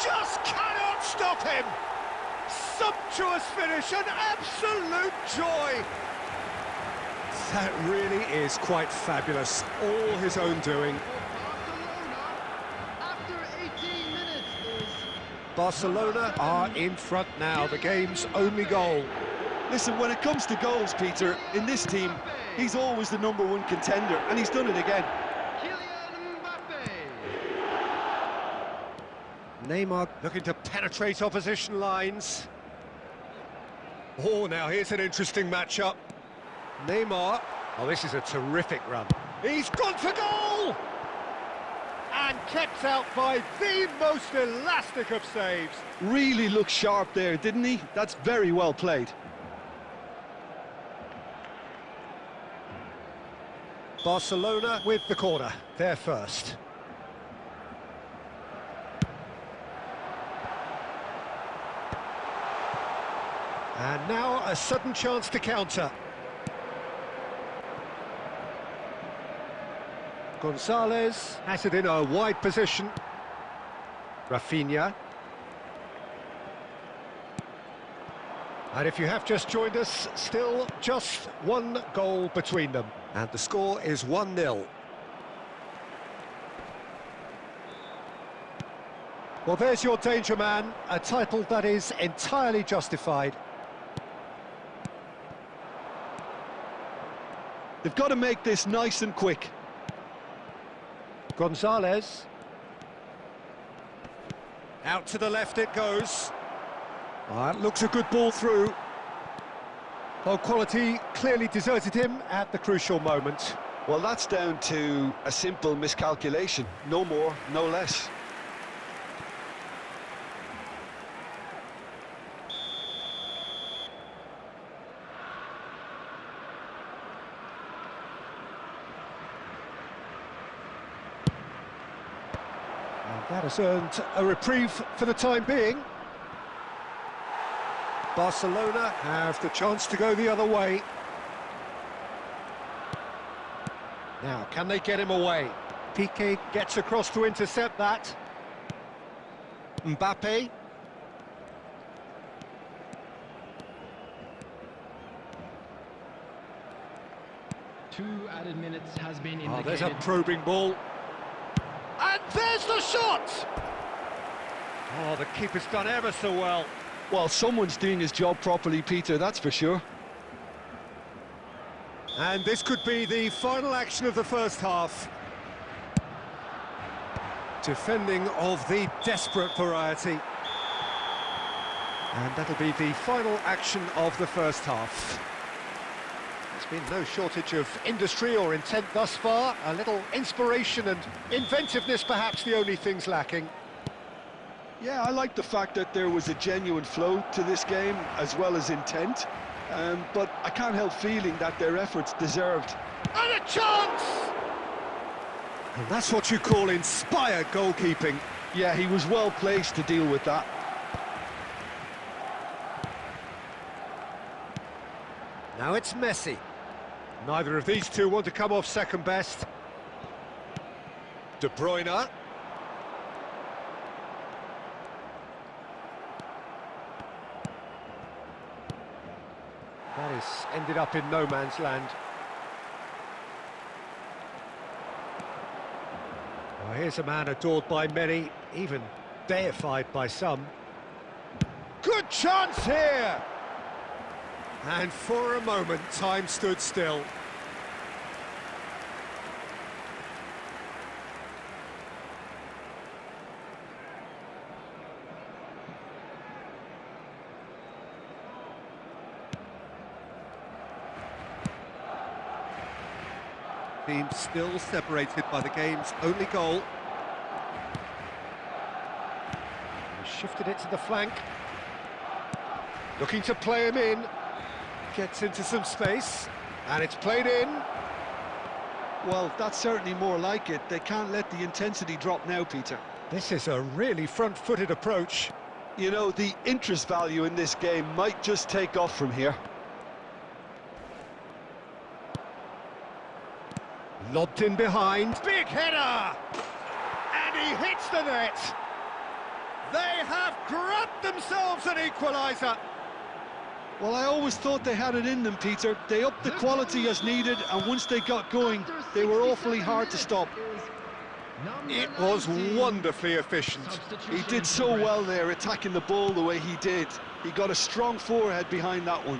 Just cannot stop him! Sumptuous finish, an absolute joy! That really is quite fabulous, all his own doing. Barcelona are in front now, the game's only goal. Listen, when it comes to goals, Peter, in this team, he's always the #1 contender, and he's done it again. Neymar looking to penetrate opposition lines. Oh, now here's an interesting matchup. Neymar. Oh, this is a terrific run. He's gone for goal! And kept out by the most elastic of saves. Really looked sharp there, didn't he? That's very well played. Barcelona with the corner. They're first. And now a sudden chance to counter. Gonzalez has it in a wide position. Rafinha. And if you have just joined us, still just one goal between them. And the score is 1-0. Well, there's your danger man, a title that is entirely justified. They've got to make this nice and quick. Gonzalez. Out to the left it goes. That looks a good ball through. Well, quality clearly deserted him at the crucial moment. Well, that's down to a simple miscalculation. No more, no less. That has earned a reprieve for the time being. Barcelona have the chance to go the other way. Now, can they get him away? Piqué gets across to intercept that. Mbappe. Two added minutes has been indicated. Oh, there's a probing ball. And there's the shot! Oh, the keeper's done ever so well. Well, someone's doing his job properly, Peter, that's for sure. And this could be the final action of the first half. Defending of the desperate variety. And that'll be the final action of the first half. There's been no shortage of industry or intent thus far. A little inspiration and inventiveness, perhaps the only things lacking. Yeah, I like the fact that there was a genuine flow to this game, as well as intent. But I can't help feeling that their efforts deserved. And a chance! And that's what you call inspired goalkeeping. Yeah, he was well placed to deal with that. Now it's Messi. Neither of these two want to come off second best. De Bruyne. That has ended up in no man's land. Well, here's a man adored by many, even deified by some. Good chance here! And for a moment, time stood still. Team still separated by the game's only goal. He shifted it to the flank. Looking to play him in. Gets into some space. And it's played in. Well, that's certainly more like it. They can't let the intensity drop now, Peter. This is a really front-footed approach. You know, the interest value in this game might just take off from here. Lobbed in behind. Big header! And he hits the net. They have grabbed themselves an equaliser. Well, I always thought they had it in them, Peter. They upped the quality as needed, and once they got going, they were awfully hard to stop. It was wonderfully efficient. He did so well there, attacking the ball the way he did. He got a strong forehead behind that one.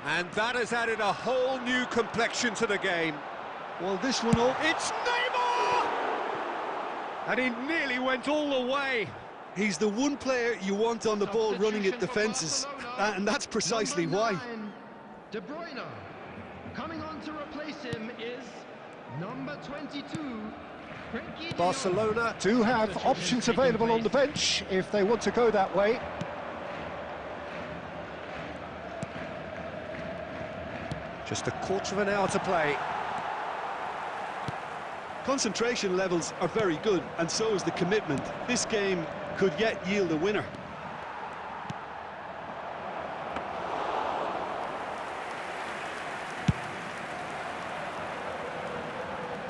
And that has added a whole new complexion to the game. Well, this one up. It's Neymar! And he nearly went all the way. He's the one player you want on the ball running at defences, and that's precisely why. De Bruyne. Coming on to replace him is number 22. Barcelona do have options available on the bench if they want to go that way. Just a quarter of an hour to play. Concentration levels are very good, and so is the commitment. This game could yet yield a winner.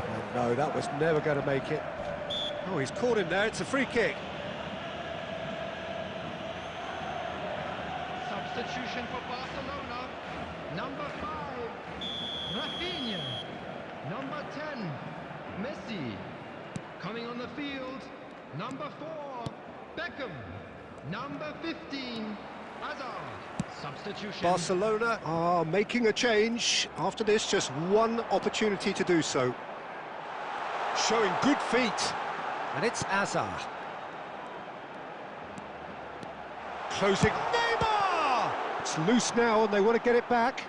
Oh, no, that was never going to make it. Oh, he's caught him there. It's a free kick. Substitution for Barcelona. Number 5, Rafinha. Number 10, Messi. Coming on the field, number 4, Beckham. Number 15, Hazard. Substitution. Barcelona are making a change. After this, just one opportunity to do so. Showing good feet. And it's Hazard. Closing. Neymar! It's loose now and they want to get it back.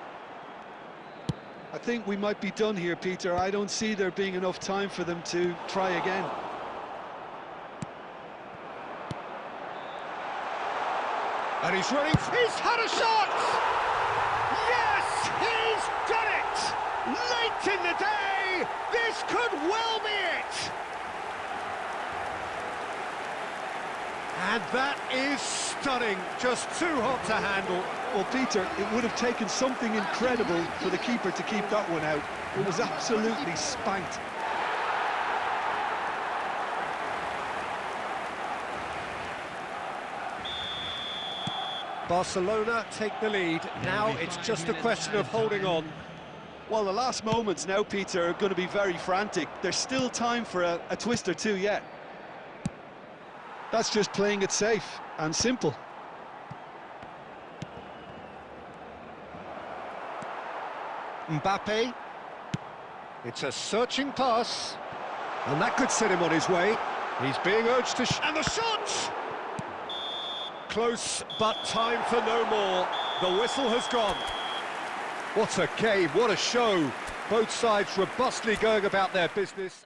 I think we might be done here, Peter. I don't see there being enough time for them to try again. And he's running. He's had a shot! Yes, he's done it! Late in the day, this could well be it! And that is stunning, just too hot to handle. Well, Peter, it would have taken something incredible for the keeper to keep that one out. It was absolutely spanked. Barcelona take the lead. Now it's just a question of holding on. Well, the last moments now, Peter, are going to be very frantic. There's still time for a twist or two yet. That's just playing it safe and simple. Mbappe. It's a searching pass. And that could set him on his way. He's being urged to and the shot! Close, but time for no more. The whistle has gone. What a game, what a show. Both sides robustly going about their business.